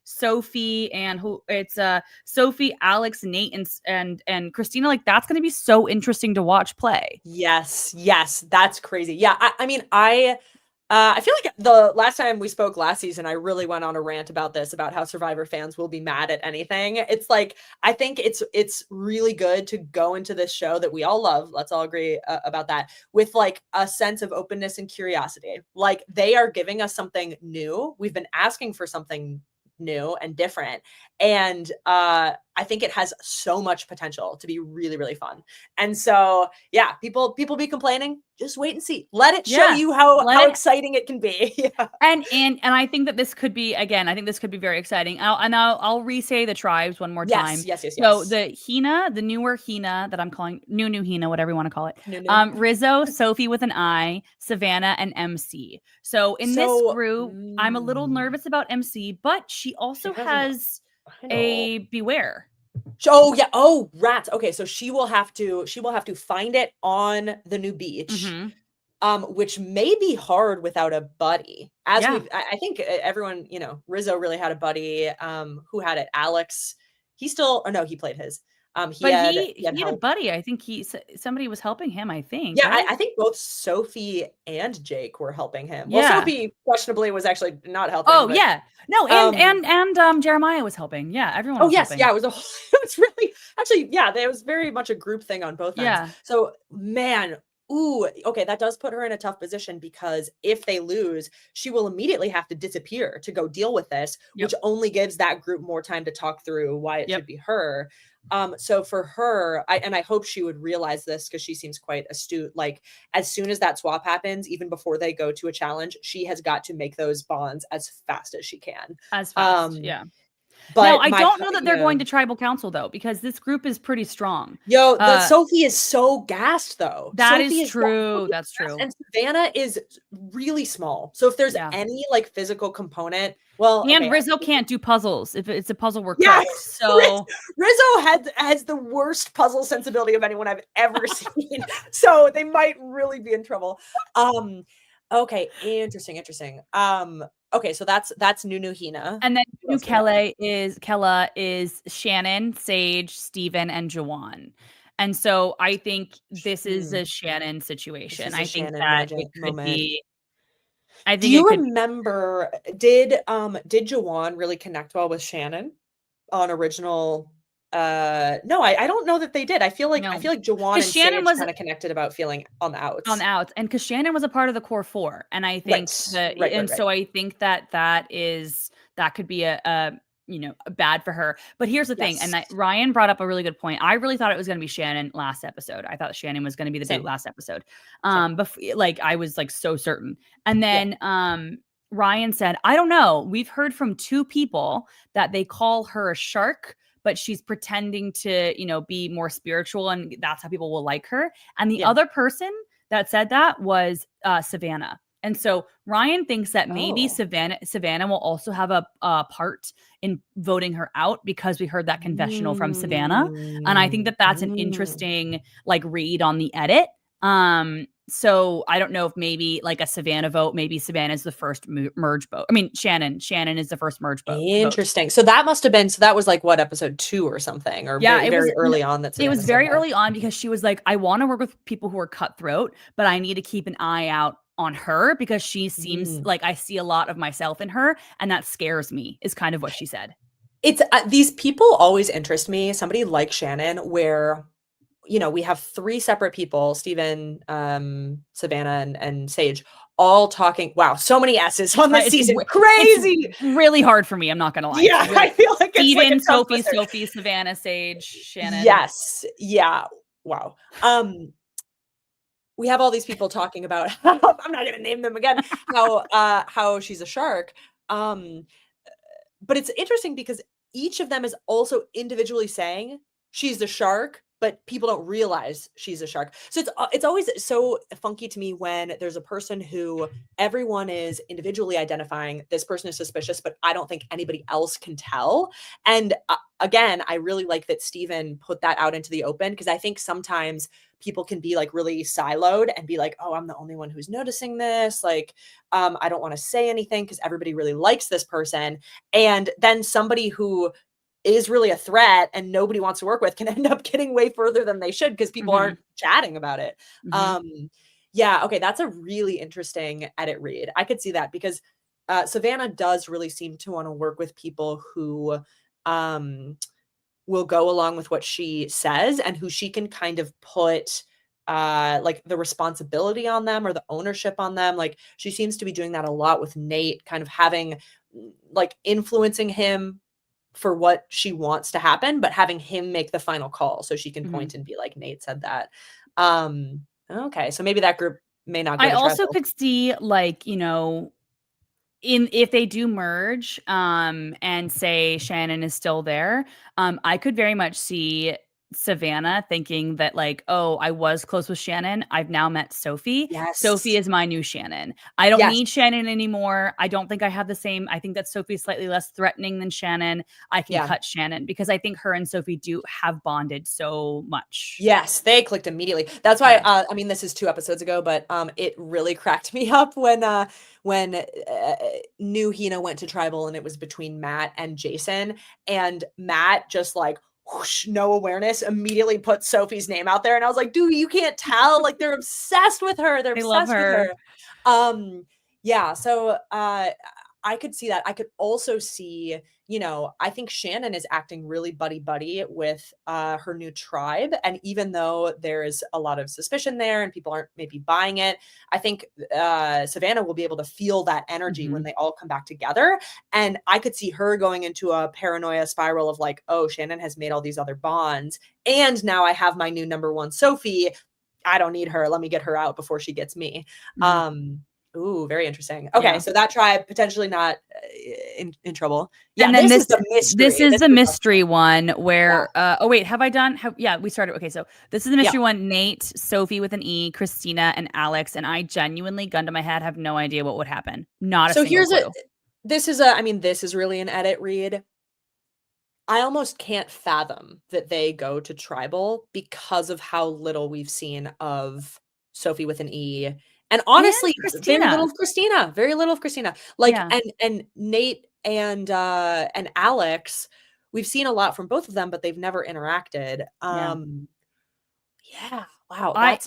Sophie and who it's Sophie, Alex, Nate, and Christina, like that's gonna be so interesting to watch play. Yes, yes, that's crazy. Yeah, I mean, I feel like the last time we spoke last season, I really went on a rant about this, about how Survivor fans will be mad at anything. It's like, I think it's really good to go into this show that we all love. Let's all agree about that, with like a sense of openness and curiosity. Like, they are giving us something new. We've been asking for something new and different, and I think it has so much potential to be really, really fun. And so, yeah, people be complaining. Just wait and see. Let it show Yeah. you how Let how it exciting it can be. Yeah. and I think that this could be, again, I think this could be very exciting. I'll re-say the tribes one more Yes, time. yes, yes, So yes. the Hina, the newer Hina that I'm calling new Hina, whatever you want to call it. No, no. Rizzo, Sophie with an I, Savannah, and MC. So in this So, group, I'm a little nervous about MC, but she she also has an has idol. a Beware. Oh yeah. Oh, rats. Okay, so she will have to find it on the new beach, Hmm. which may be hard without a buddy. As Yeah. I think everyone, Rizzo really had a buddy. Who had it? Alex. He still, or no, he played his. He But had he he had he had a help. buddy. I think somebody was helping him, I think, Yeah, right? I think both Sophie and Jake were helping him. Well, Yeah. Sophie questionably was actually not helping, Oh, but yeah. No, and um and and Jeremiah was helping. Yeah, everyone oh was yes, yeah, helping. it was a it was really, actually, yeah, there was very much a group thing on both ends. Yeah. So, man, ooh, okay, that does put her in a tough position, because if they lose, she will immediately have to disappear to go deal with this, Yep. which only gives that group more time to talk through why it Yep. should be her. So for her, I hope she would realize this, because she seems quite astute. Like, as soon as that swap happens, even before they go to a challenge, she has got to make those bonds as fast as she can. As fast. Um, Yeah. Now, but I my don't know that they're yeah. going to tribal council though, because this group is pretty strong. Yo, the Uh, Sophie is so gassed though. that is Sophie true. is That's gassed, true. and Savannah is really small. So if there's Yeah. any like physical component, well, And okay, Rizzo can't do puzzles if it's a puzzle we're yeah, cooked. So Rizzo has the worst puzzle sensibility of anyone I've ever seen. So they might really be in trouble. Um, okay, interesting. Okay, so that's Nunu Hina. and then Who new else do we have? Kella is Shannon, Sage, Steven, and Jawan. And so I think this is Hmm, a Shannon this situation. is a I think Shannon that it magic could moment. be I Do think it you could be remember, did Jawan really connect well with Shannon on original? No, I don't know that they did. I no. feel like Jawan Because and Shannon Sage was kind of connected about feeling on the on outs. the outs, and because Shannon was a part of the core 4, and I think Right. that Right. so Right. I think that that could be a bad for her. But here's the thing, and Yes. that Ryan brought up a really good point. I really thought it was gonna be Shannon last episode. I thought Shannon was gonna be the boot Same. last episode. Same. Like I was like so certain. And Yeah. then Ryan said, I don't know. We've heard from 2 people that they call her a shark, but she's pretending to, be more spiritual, and that's how people will like her. And the Yeah. other person that said that was Savannah. And so Ryan thinks that maybe Oh. Savannah will also have a part in voting her out, because we heard that confessional from Savannah. And I think that that's an Mm. interesting read on the edit. So I don't know if maybe like a Savannah vote, maybe Savannah is the first merge vote. I mean, Shannon is the first merge vote. Interesting. So that must have been, so that was like what, episode 2 or something, or Yeah, very early on that it Savannah was said very that. early on, because she was like, I want to work with people who are cutthroat, but I need to keep an eye out on her, because she seems like I see a lot of myself in her, and that scares me, is kind of what she said. It's these people always interest me. Somebody like Shannon, where we have 3 separate people, Steven, Savannah, and Sage, all talking. Wow, so many S's on this season. Crazy. It's really hard for me. I'm not gonna lie. Yeah, I feel like it's like Steven, a tongue twister. Sophie, Savannah, Sage, Shannon. Yes. Yeah. Wow. We have all these people talking about I'm not gonna name them again, how she's a shark. But it's interesting because each of them is also individually saying she's the shark, but people don't realize she's a shark. So it's always so funky to me when there's a person who everyone is individually identifying, this person is suspicious, but I don't think anybody else can tell. And again, I really like that Steven put that out into the open, because I think sometimes people can be like really siloed and be like, oh, I'm the only one who's noticing this. Like, I don't want to say anything because everybody really likes this person. And then somebody who is really a threat and nobody wants to work with can end up getting way further than they should, because people aren't chatting about it. Yeah. Okay. That's a really interesting edit read. I could see that, because Savannah does really seem to want to work with people who, will go along with what she says, and who she can kind of put like the responsibility on them, or the ownership on them. Like, she seems to be doing that a lot with Nate, kind of having like influencing him for what she wants to happen, but having him make the final call, so she can point and be like, Nate said that. Okay, so maybe that group may not go I to also tribal. could see, like, if they do merge, and say Shannon is still there, I could very much see Savannah thinking that, like, oh, I was close with Shannon, I've now met Sophie. Sophie Yes. is my new Shannon. I don't Yes. need Shannon anymore. I don't think I have the same. I think that Sophie is slightly less threatening than Shannon. I can Yeah. cut Shannon, because I think her and Sophie do have bonded so much. Yes, they clicked immediately. That's why, I mean, this is 2 episodes ago, but it really cracked me up when New Hina went to tribal, and it was between Matt and Jason, and Matt just like whoosh, no awareness, immediately put Sophie's name out there, and I was like, dude, you can't tell. Like, they're obsessed with her. They're They love obsessed with her. her. Yeah, so I could see that. I could also see, I think Shannon is acting really buddy with her new tribe. And even though there's a lot of suspicion there and people aren't maybe buying it, I think Savannah will be able to feel that energy when they all come back together. And I could see her going into a paranoia spiral of like, oh, Shannon has made all these other bonds, and now I have my new number one, Sophie. I don't need her. Let me get her out before she gets me. Ooh, very interesting. Okay, Yeah. so that tribe potentially not in trouble. Yeah, And then this is the mystery. this is the the mystery one where oh wait, have I done yeah, we started. Okay, so this is the mystery one: Nate, Sophie with an E, Christina, and Alex. And I genuinely, gun to my head, have no idea what would happen. Not a So single here's clue. this is this is really an edit read. I almost can't fathom that they go to tribal because of how little we've seen of Sophie with an E. And honestly, very little Christina. of Christina. Very little of Christina. Like, Yeah. and Nate and Alex, we've seen a lot from both of them, but they've never interacted. Yeah. Yeah. Wow. I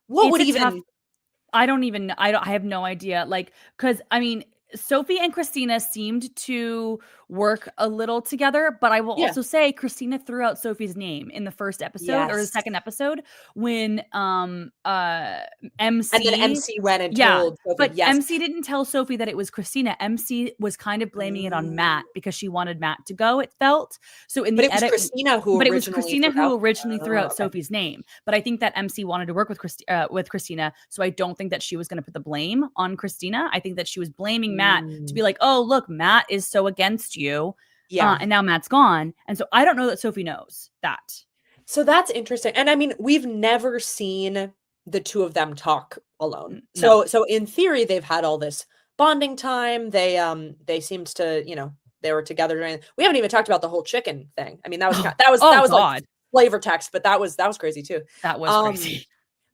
What it's would a tough. even I have no idea. Like, because I mean, Sophie and Christina seemed to work a little together, but I will Yeah. also say Christina threw out Sophie's name in the first episode or the Yes. second episode when And then MC MC went and yeah, told Sophie, but yes. MC didn't tell Sophie that it was Christina. MC was kind of blaming it on Matt Oh. because she wanted Matt to go, it felt. So in But the it was edit, Christina who but it was originally Christina threw who out. originally threw out Okay. Sophie's name. But I think that MC wanted to work with Christina, so I don't think that she was going to put the blame on Christina. I think that she was blaming Matt to be like, "Oh, look, Matt is so against you." Yeah. And now Matt's gone. And so I don't know that Sophie knows that. So that's interesting. And I mean, we've never seen the two of them talk alone. No. So in theory, they've had all this bonding time. They seemed to, they were together during, we haven't even talked about the whole chicken thing. I mean, that was Oh, like God. flavor text, but that was crazy too. That was crazy.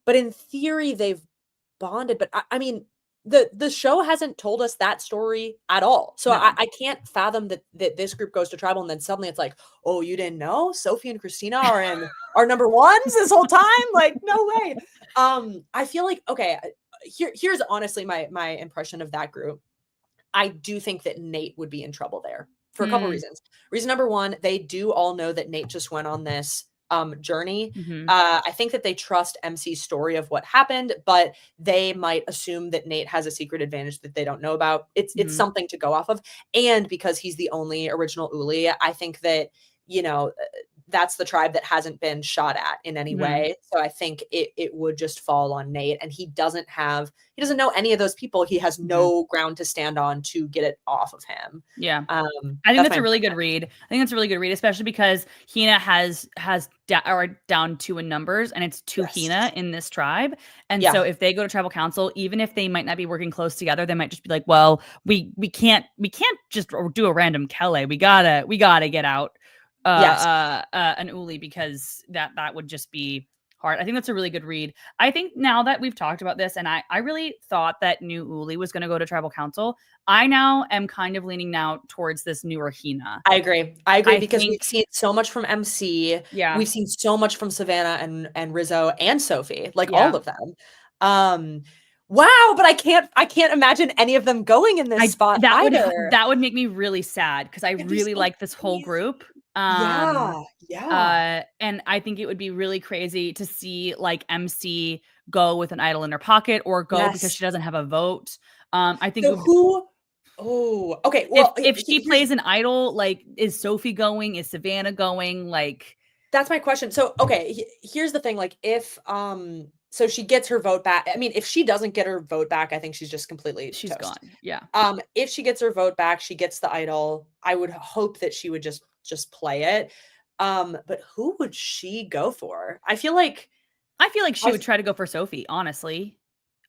But in theory, they've bonded. But I mean, the show hasn't told us that story at all. So No. I can't fathom that this group goes to tribal and then suddenly it's like, oh, you didn't know Sophie and Christina are number ones this whole time? Like, no way. I feel like, okay, here's honestly my impression of that group. I do think that Nate would be in trouble there for a couple reasons. Reason number one, they do all know that Nate just went on this journey. I think that they trust MC's story of what happened, but they might assume that Nate has a secret advantage that they don't know about. It's something to go off of. And because he's the only original Uli, I think that, that's the tribe that hasn't been shot at in any way. So I think it would just fall on Nate, and he doesn't know any of those people. He has no ground to stand on to get it off of him. Yeah. I think that's a really good read. Especially because Hina has down 2 in numbers, and it's 2 Hina in this tribe. And so if they go to tribal council, even if they might not be working close together, they might just be like, well, we can't just do a random Kele. We gotta get out an Uli, because that would just be hard. I think that's a really good read. I think now that we've talked about this, and I really thought that new Uli was going to go to tribal council, I now am kind of leaning now towards this newer Hina. I agree because we've seen so much from MC. Yeah. We've seen so much from Savannah and Rizzo and Sophie, all of them. Wow, but I can't imagine any of them going in this spot either. That would make me really sad, because I really like this whole group. And I think it would be really crazy to see MC go with an idol in her pocket, or go because she doesn't have a vote. I think Oh, okay. Well, if she plays an idol, is Sophie going? Is Savannah going? That's my question. So, okay, here's the thing. If so she gets her vote back. I mean, if she doesn't get her vote back, I think she's just completely toast. Gone. Yeah. If she gets her vote back, she gets the idol. I would hope that she would just play it. But who would she go for? I feel like she would try to go for Sophie, honestly.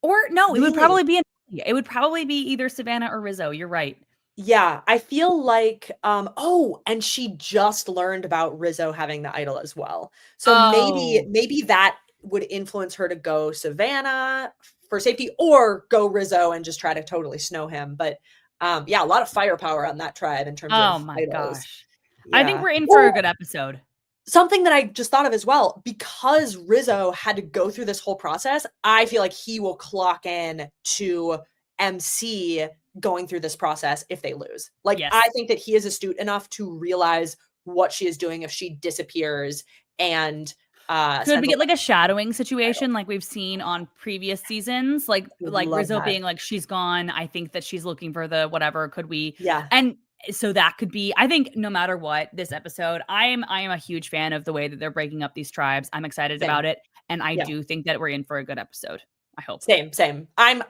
Or no, really? It would probably be either Savannah or Rizzo. You're right. Yeah, I feel like and she just learned about Rizzo having the idol as well. So maybe that would influence her to go Savannah for safety, or go Rizzo and just try to totally snow him. But a lot of firepower on that tribe in terms of oh my idols. Gosh. Yeah. I think we're in for a good episode. Something that I just thought of as well, because Rizzo had to go through this whole process, I feel like he will clock in to MC going through this process if they lose. I think that he is astute enough to realize what she is doing if she disappears, and could we get a shadowing situation like we've seen on previous seasons, like Rizzo being she's gone, I think that she's looking for the whatever. Could we? Yeah. And so that could be, I think, no matter what, this episode, I am a huge fan of the way that they're breaking up these tribes. I'm excited about it, and I do think that we're in for a good episode. I hope. Same. I'm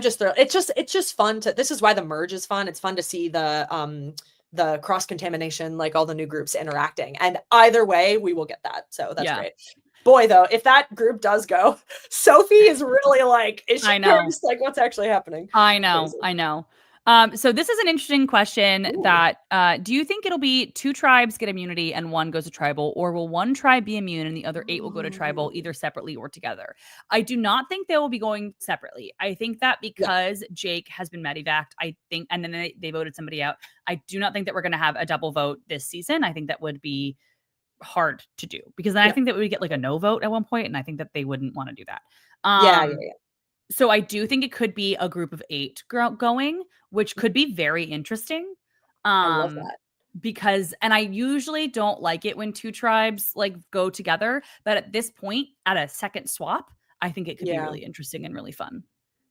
just thrilled. It's just fun this is why the merge is fun. It's fun to see the cross contamination, all the new groups interacting, and either way we will get that. So that's great. Boy, though, if that group does go, Sophie is really is she curious, what's actually happening? I know. So this is an interesting question that do you think it'll be 2 tribes get immunity and 1 goes to tribal, or will 1 tribe be immune and the other 8 will go to tribal, either separately or together? I do not think they will be going separately. I think that because Jake has been medevaced, I think, and then they voted somebody out, I do not think that we're going to have a double vote this season. I think that would be hard to do, because then I think that we would get a no vote at one point, and I think that they wouldn't want to do that. So I do think it could be a group of 8 going, which could be very interesting. I love that. Because, and I usually don't like it when 2 tribes go together, but at this point, at a second swap, I think it could be really interesting and really fun.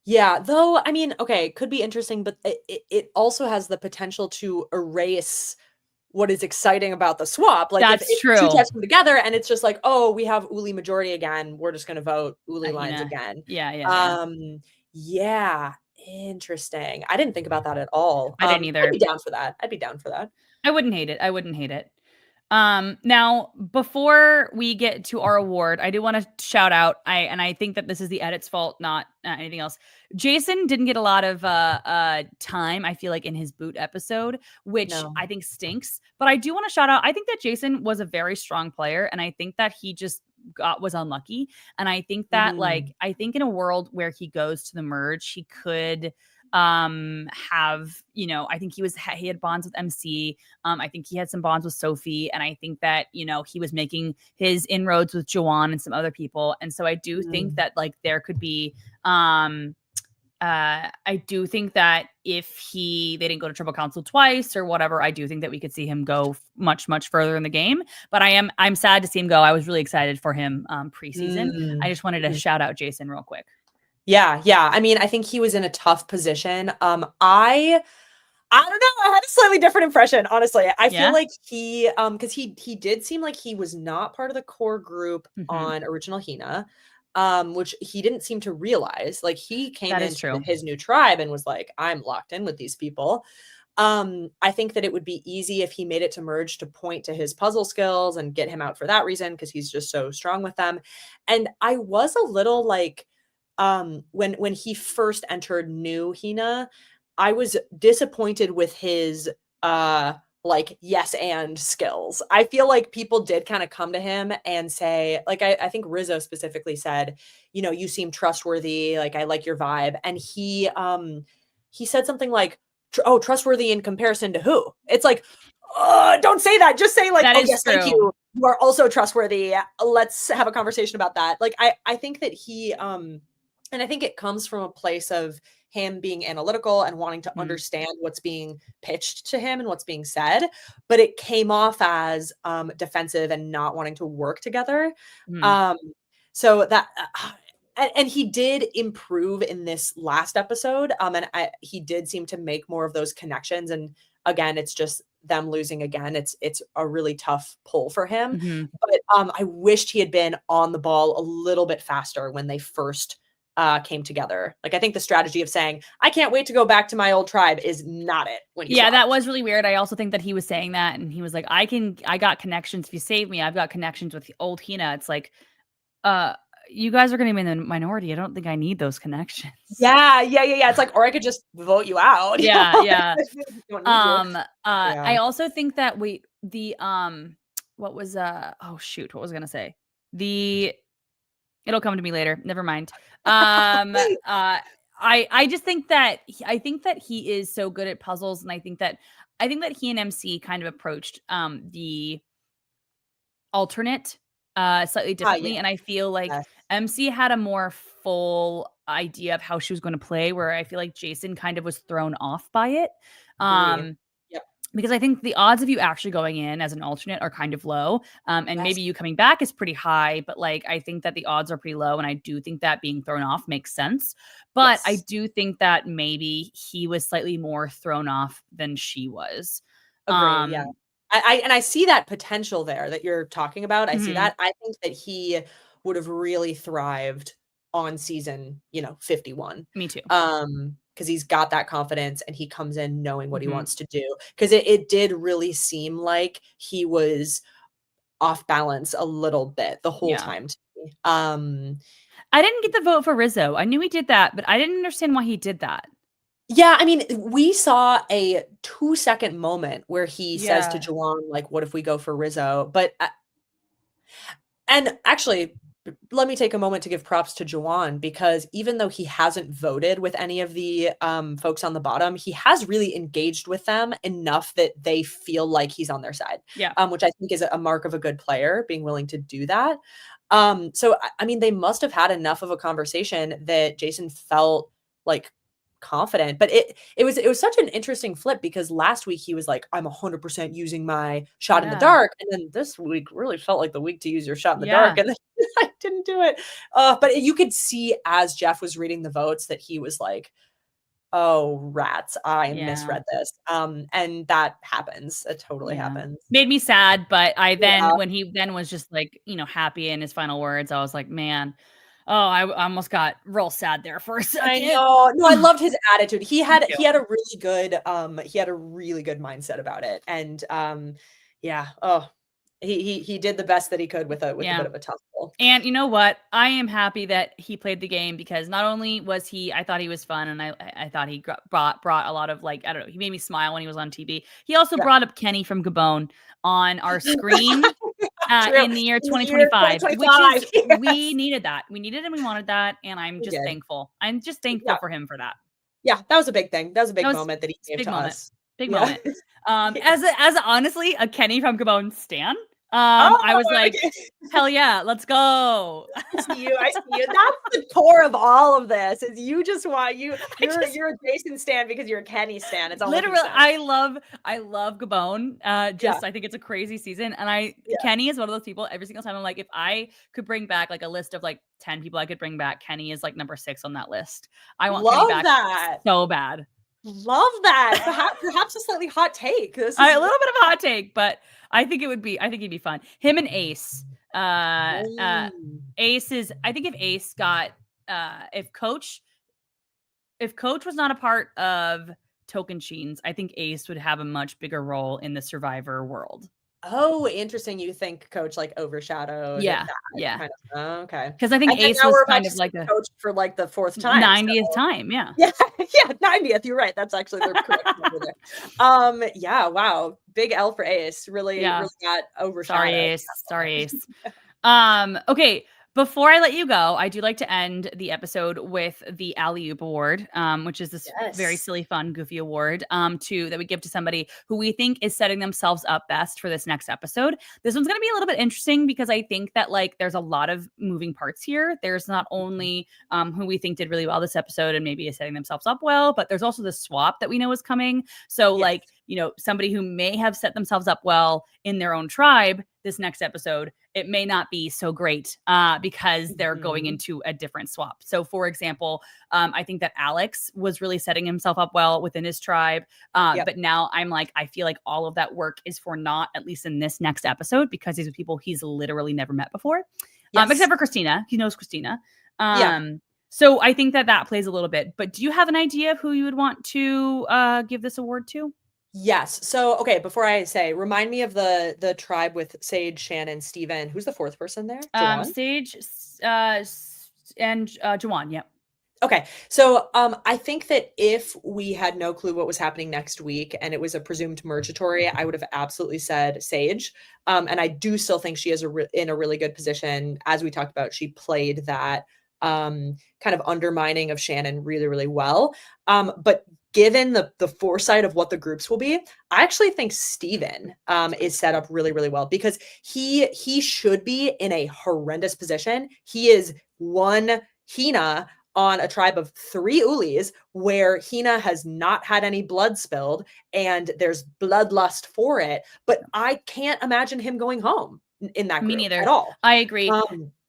Yeah, though, I mean, okay, it could be interesting, but it also has the potential to erase what is exciting about the swap. If true. 2 tests come together and it's just oh, we have Uli majority again, we're just going to vote Uli lines again. Yeah. Yeah, Interesting. I didn't think about that at all. I didn't I'd be either. down for that. I'd be down for that. I wouldn't hate it. I wouldn't hate it. Now before we get to our award, I do want to shout out. I think that this is the edit's fault, not anything else. Jason didn't get a lot of time. I feel like in his boot episode, which No. I think stinks. But I do want to shout out. I think that Jason was a very strong player, and I think that he just was unlucky. And I think that Mm. I think in a world where he goes to the merge, he could have, I think he had bonds with MC. I think he had some bonds with Sophie, and I think that he was making his inroads with Joanne and some other people, and so I do think Mm. that there could be I do think that if they didn't go to Triple Council twice or whatever, I do think that we could see him go much further in the game. But I'm sad to see him go. I was really excited for him preseason. I Mm. just wanted to shout out Jason real quick. Yeah, yeah. I mean, I think he was in a tough position. I don't know. I had a slightly different impression, honestly. I feel Yeah. like because he did seem like he was not part of the core group Mhm. on original Hina, which he didn't seem to realize. Like he came That is into true. his new tribe and was like, I'm locked in with these people. I think that it would be easy if he made it to merge to point to his puzzle skills and get him out for that reason because he's just so strong with them. And I was a little like, when he first entered new Hina, I was disappointed with his like yes and skills. I feel like people did kind of come to him and say, like I think Rizzo specifically said, you seem trustworthy, like I like your vibe. And he said something like, oh, trustworthy in comparison to who? It's like, don't say that. Just say like, That oh is yes, thank true. you. You are also trustworthy. Let's have a conversation about that. Like I think that he and I think it comes from a place of him being analytical and wanting to Mhm. understand what's being pitched to him and what's being said, but it came off as defensive and not wanting to work together. Mhm. Um, so that and he did improve in this last episode, and he did seem to make more of those connections. And again, it's just them losing again. It's a really tough pull for him. Mhm. But I wished he had been on the ball a little bit faster when they first came together. Like I think the strategy of saying, I can't wait to go back to my old tribe is not it when you Yeah, that swapped. was really weird. I also think that he was saying that, and he was like, I got connections. If you save me, I've got connections with old Hina. It's like, uh, you guys are going to be in the minority. I don't think I need those connections. Yeah, yeah, yeah, yeah. It's like, or I could just vote you out. Yeah, yeah. Don't need you. Yeah. I also think that what was oh shoot, what was I gonna say? The It'll come to me later. Never mind. I just think that I think that he is so good at puzzles, and I think that he and MC kind of approached the alternate slightly Yeah. differently, and I feel like Yes. MC had a more full idea of how she was going to play, where I feel like Jason kind of was thrown off by it. Agree. Um, Yep. because I think the odds of you actually going in as an alternate are kind of low. And Yes. maybe you coming back is pretty high, but I think that the odds are pretty low. And I do think that being thrown off makes sense. But I Yes. do think that maybe he was slightly more thrown off than she was. Agree. Yeah. Um, I see that potential there that you're talking about. I see mhm, that. I think that he would have really thrived on season, 51. me too. Because he's got that confidence and he comes in knowing what he Mhm, wants to do. Because it did really seem like he was off balance a little bit the whole yeah. time to me. I didn't get the vote for Rizzo. I knew he did that, but I didn't understand why he did that. Yeah, I mean, we saw a 2-second moment where he says to Yeah. Jawan, like, "What if we go for Rizzo?" But and actually, let me take a moment to give props to Jawan because even though he hasn't voted with any of the, folks on the bottom, he has really engaged with them enough that they feel like he's on their side, Yeah. which I think is a mark of a good player, being willing to do that. So I mean, they must have had enough of a conversation that Jason felt, like, confident, but it was such an interesting flip because last week he was like, "I'm 100% using my shot in the Yeah. dark," and then this week really felt like the week to use your shot in the dark, Yeah. and then I didn't do it. But you could see as Jeff was reading the votes that he was like, "Oh, rats, I Yeah. misread this." And that happens. It totally Yeah. happens. Made me sad, but I then Yeah. when he then was just happy in his final words, I was like, "Man, I almost got real sad there for a second. I know. No, I loved his attitude. He had a really good mindset about it. And yeah, he did the best that he could with a bit of a tough goal. And you know what? I am happy that he played the game, because not only was I thought he was fun, and I thought he brought a lot of, like, I don't know, he made me smile when he was on TV. He also brought up Kenny from Gabon on our screen in the year 2025, which is, yes. we needed that. We needed and we wanted that, and I'm just thankful. I'm just thankful for him for that. Yeah, that was a big thing. That was a big moment that he gave to us. Big moment. As honestly a Kenny from Gabon stan, I was like, hell yeah, let's go. I see you. That's the core of all of this. Is you just want you're a Jason stan because you're a Kenny stan. It's all literally. I love Gabon. I think it's a crazy season, and Kenny is one of those people. Every single time I'm like, if I could bring back like a list of like 10 people I could bring back, Kenny is like number 6 on that list. I want Kenny back so bad. Love that. Perhaps a slightly hot take. A little bit of a hot take, but I think he'd be fun. Him and Ace. Ace is, I think if Ace got if Coach was not a part of Tocantins, I think Ace would have a much bigger role in the Survivor world. Oh, interesting. You think Coach like overshadowed? Yeah. Okay. Because I think Ace was kind of like a coach for like the 4th time, 90th time. Yeah. 90th. You're right. That's actually the correct number there. Yeah. Wow. Big L for Ace. Really got overshadowed. Sorry, Ace. Okay. Before I let you go, I do like to end the episode with the Alley-oop award, which is this very silly, fun, goofy award that we give to somebody who we think is setting themselves up best for this next episode. This one's going to be a little bit interesting because I think that like there's a lot of moving parts here. There's not only who we think did really well this episode and maybe is setting themselves up well, but there's also the swap that we know is coming. So like, you know, somebody who may have set themselves up well in their own tribe this next episode, it may not be so great because they're going into a different swap. So for example, I think that Alex was really setting himself up well within his tribe. But now I'm like, I feel like all of that work is for naught, at least in this next episode, because these are people he's literally never met before. Except for Christina. He knows Christina. So I think that plays a little bit. But do you have an idea of who you would want to give this award to? Yes. So, okay, before I say, remind me of the tribe with Sage, Shannon, Steven. Who's the 4th person there? Jawan? Sage and Jawan, yep. Okay. So I think that if we had no clue what was happening next week and it was a presumed mergatory, I would have absolutely said Sage. And I do still think she is in a really good position. As we talked about, she played that kind of undermining of Shannon really, really well. But given the foresight of what the groups will be, I actually think Steven is set up really, really well because he should be in a horrendous position. He is one Hina on a tribe of 3 Ulis where Hina has not had any blood spilled and there's bloodlust for it. But I can't imagine him going home in that group. Me neither. At all. I agree.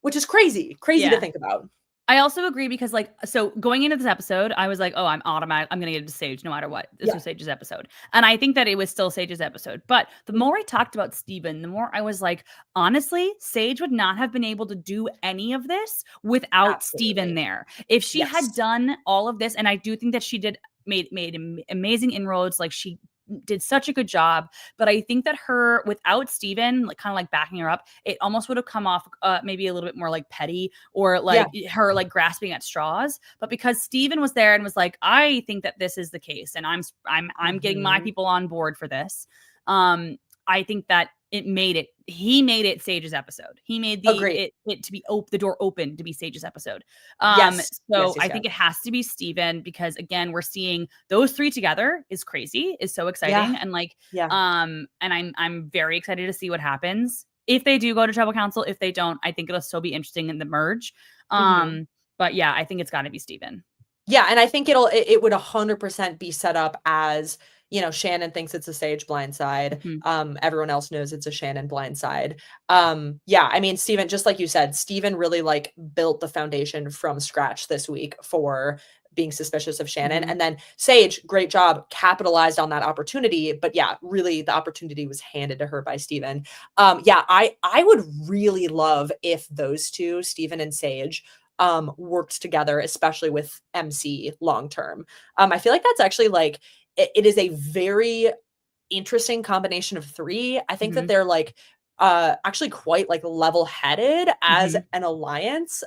Which is crazy to think about. I also agree because like, so going into this episode, I was like, oh, I'm going to get it to Sage no matter what. This was Sage's episode. And I think that it was still Sage's episode. But the more I talked about Steven, the more I was like, honestly, Sage would not have been able to do any of this without Steven there. If she had done all of this, and I do think that she made amazing inroads, like she did such a good job, but I think that her without Steven, like kind of like backing her up, it almost would have come off maybe a little bit more like petty or like her like grasping at straws. But because Steven was there and was like, I think that this is the case, and I'm getting my people on board for this. I think that he made it Sage's episode. He made it to be the door open to be Sage's episode. I think it has to be Steven because again, we're seeing those 3 together is crazy, is so exciting. And like, and I'm very excited to see what happens. If they do go to tribal council, if they don't, I think it'll still be interesting in the merge. But yeah, I think it's gotta be Steven. Yeah. And I think it would 100% be set up as, you know, Shannon thinks it's a Sage blindside. Everyone else knows it's a Shannon blindside. I mean, Steven, just like you said, Steven really like built the foundation from scratch this week for being suspicious of Shannon. And then Sage, great job, capitalized on that opportunity. But yeah, really the opportunity was handed to her by Steven. I would really love if those 2, Steven and Sage, worked together, especially with MC long term. I feel like that's actually like it is a very interesting combination of three. I think that Mhm. they're like actually quite like level-headed as Mhm. an alliance.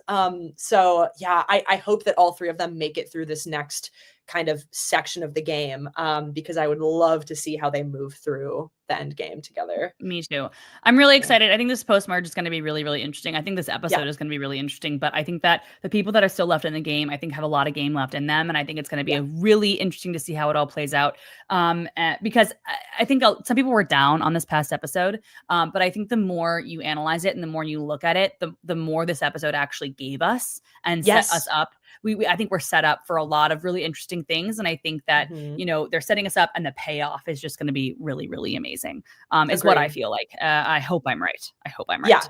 So yeah, I hope that all three of them make it through this next kind of section of the game, because I would love to see how they move through the end game together. Me too. I'm really Yeah. excited. I think this post-merge is going to be really, really interesting. I think this Yeah. episode is going to be really interesting, but I think that the people that are still left in the game, I think have a lot of game left in them. And I think it's going to be Yeah. a really interesting to see how it all plays out. Because I think some people were down on this past episode. But I think the more you analyze it and the more you look at it, the more this episode actually gave us and set us Yes. up. I think we're set up for a lot of really interesting things. And I think that, Mhm. they're setting us up and the payoff is just going to be really, really amazing. Is what I Agreed. feel like. I hope I'm right. I hope I'm Yeah. right.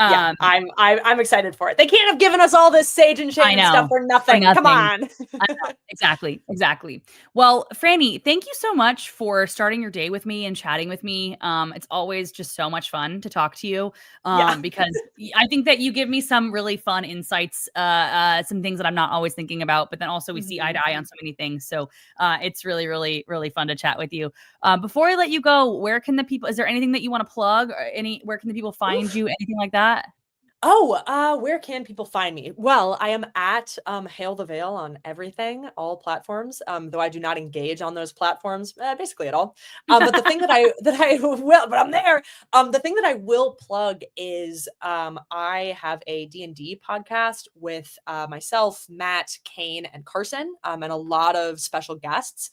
Yeah. Um, I'm excited for it. They can't have given us all this Sage and I Shaman stuff know, for for nothing. Come nothing. on. I know. Exactly. Exactly. Well, Frannie, thank you so much for starting your day with me and chatting with me. It's always just so much fun to talk to you. Yeah. Because I think that you give me some really fun insights, some things that I'm not always thinking about, but then also we see eye Mhm. to eye on so many things. So it's really, really, really fun to chat with you. Before I let you go, where can the people, is there anything that you want to plug or where can the people find Oof. you? Anything like that? Oh, where can people find me? Well, I am at Hail the Veil on everything, all platforms. Though I do not engage on those platforms basically at all. But the thing that I will, but I'm there. The thing that I will plug is I have a D&D podcast with myself, Matt, Kane, and Carson, and a lot of special guests.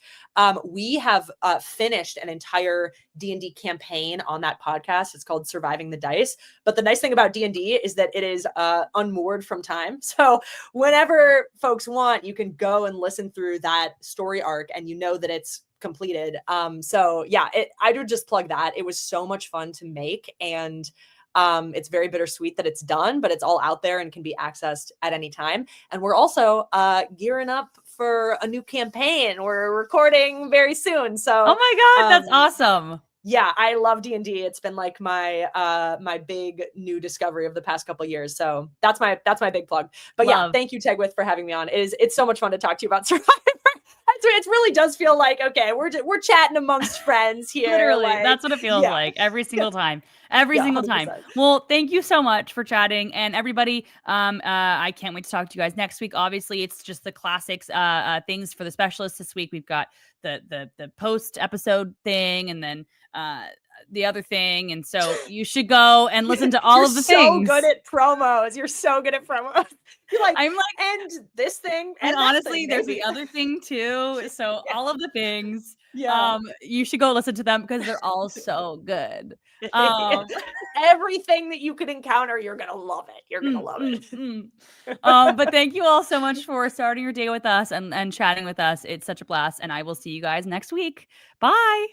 We have finished an entire D&D campaign on that podcast. It's called Surviving the Dice. But the nice thing about D&D is that it is unmoored from time. So whenever folks want, you can go and listen through that story arc and you know that it's completed. So yeah, I would just plug that. It was so much fun to make, and it's very bittersweet that it's done, but it's all out there and can be accessed at any time. And we're also gearing up for a new campaign. We're recording very soon. Oh So my God, that's um, awesome. yeah, I love D&D. It's been like my big new discovery of the past couple of years. So that's my big plug. But yeah, Love. thank you, Tegwyth, for having me on. It's so much fun to talk to you about Survivor. It really does feel like, okay, we're chatting amongst friends here. Literally, Like, that's what it feels yeah. like every single time. Every Yeah, single time. 100%. Well, thank you so much for chatting. And everybody, I can't wait to talk to you guys next week. Obviously, it's just the classics things for the specialists this week. We've got the post episode thing and then the other thing. And so you should go and listen to all You're of the so good things. at promos. You're so good at promos. You're like, I'm like, and this thing and and that honestly, thing, there's maybe. the other thing too. So Yeah. all of the things, Yeah. you should go listen to them because they're all so good. Um, Everything that you could encounter, you're gonna love it. You're gonna mm, love mm, it. mm. But thank you all so much for starting your day with us and chatting with us. It's such a blast, and I will see you guys next week. Bye.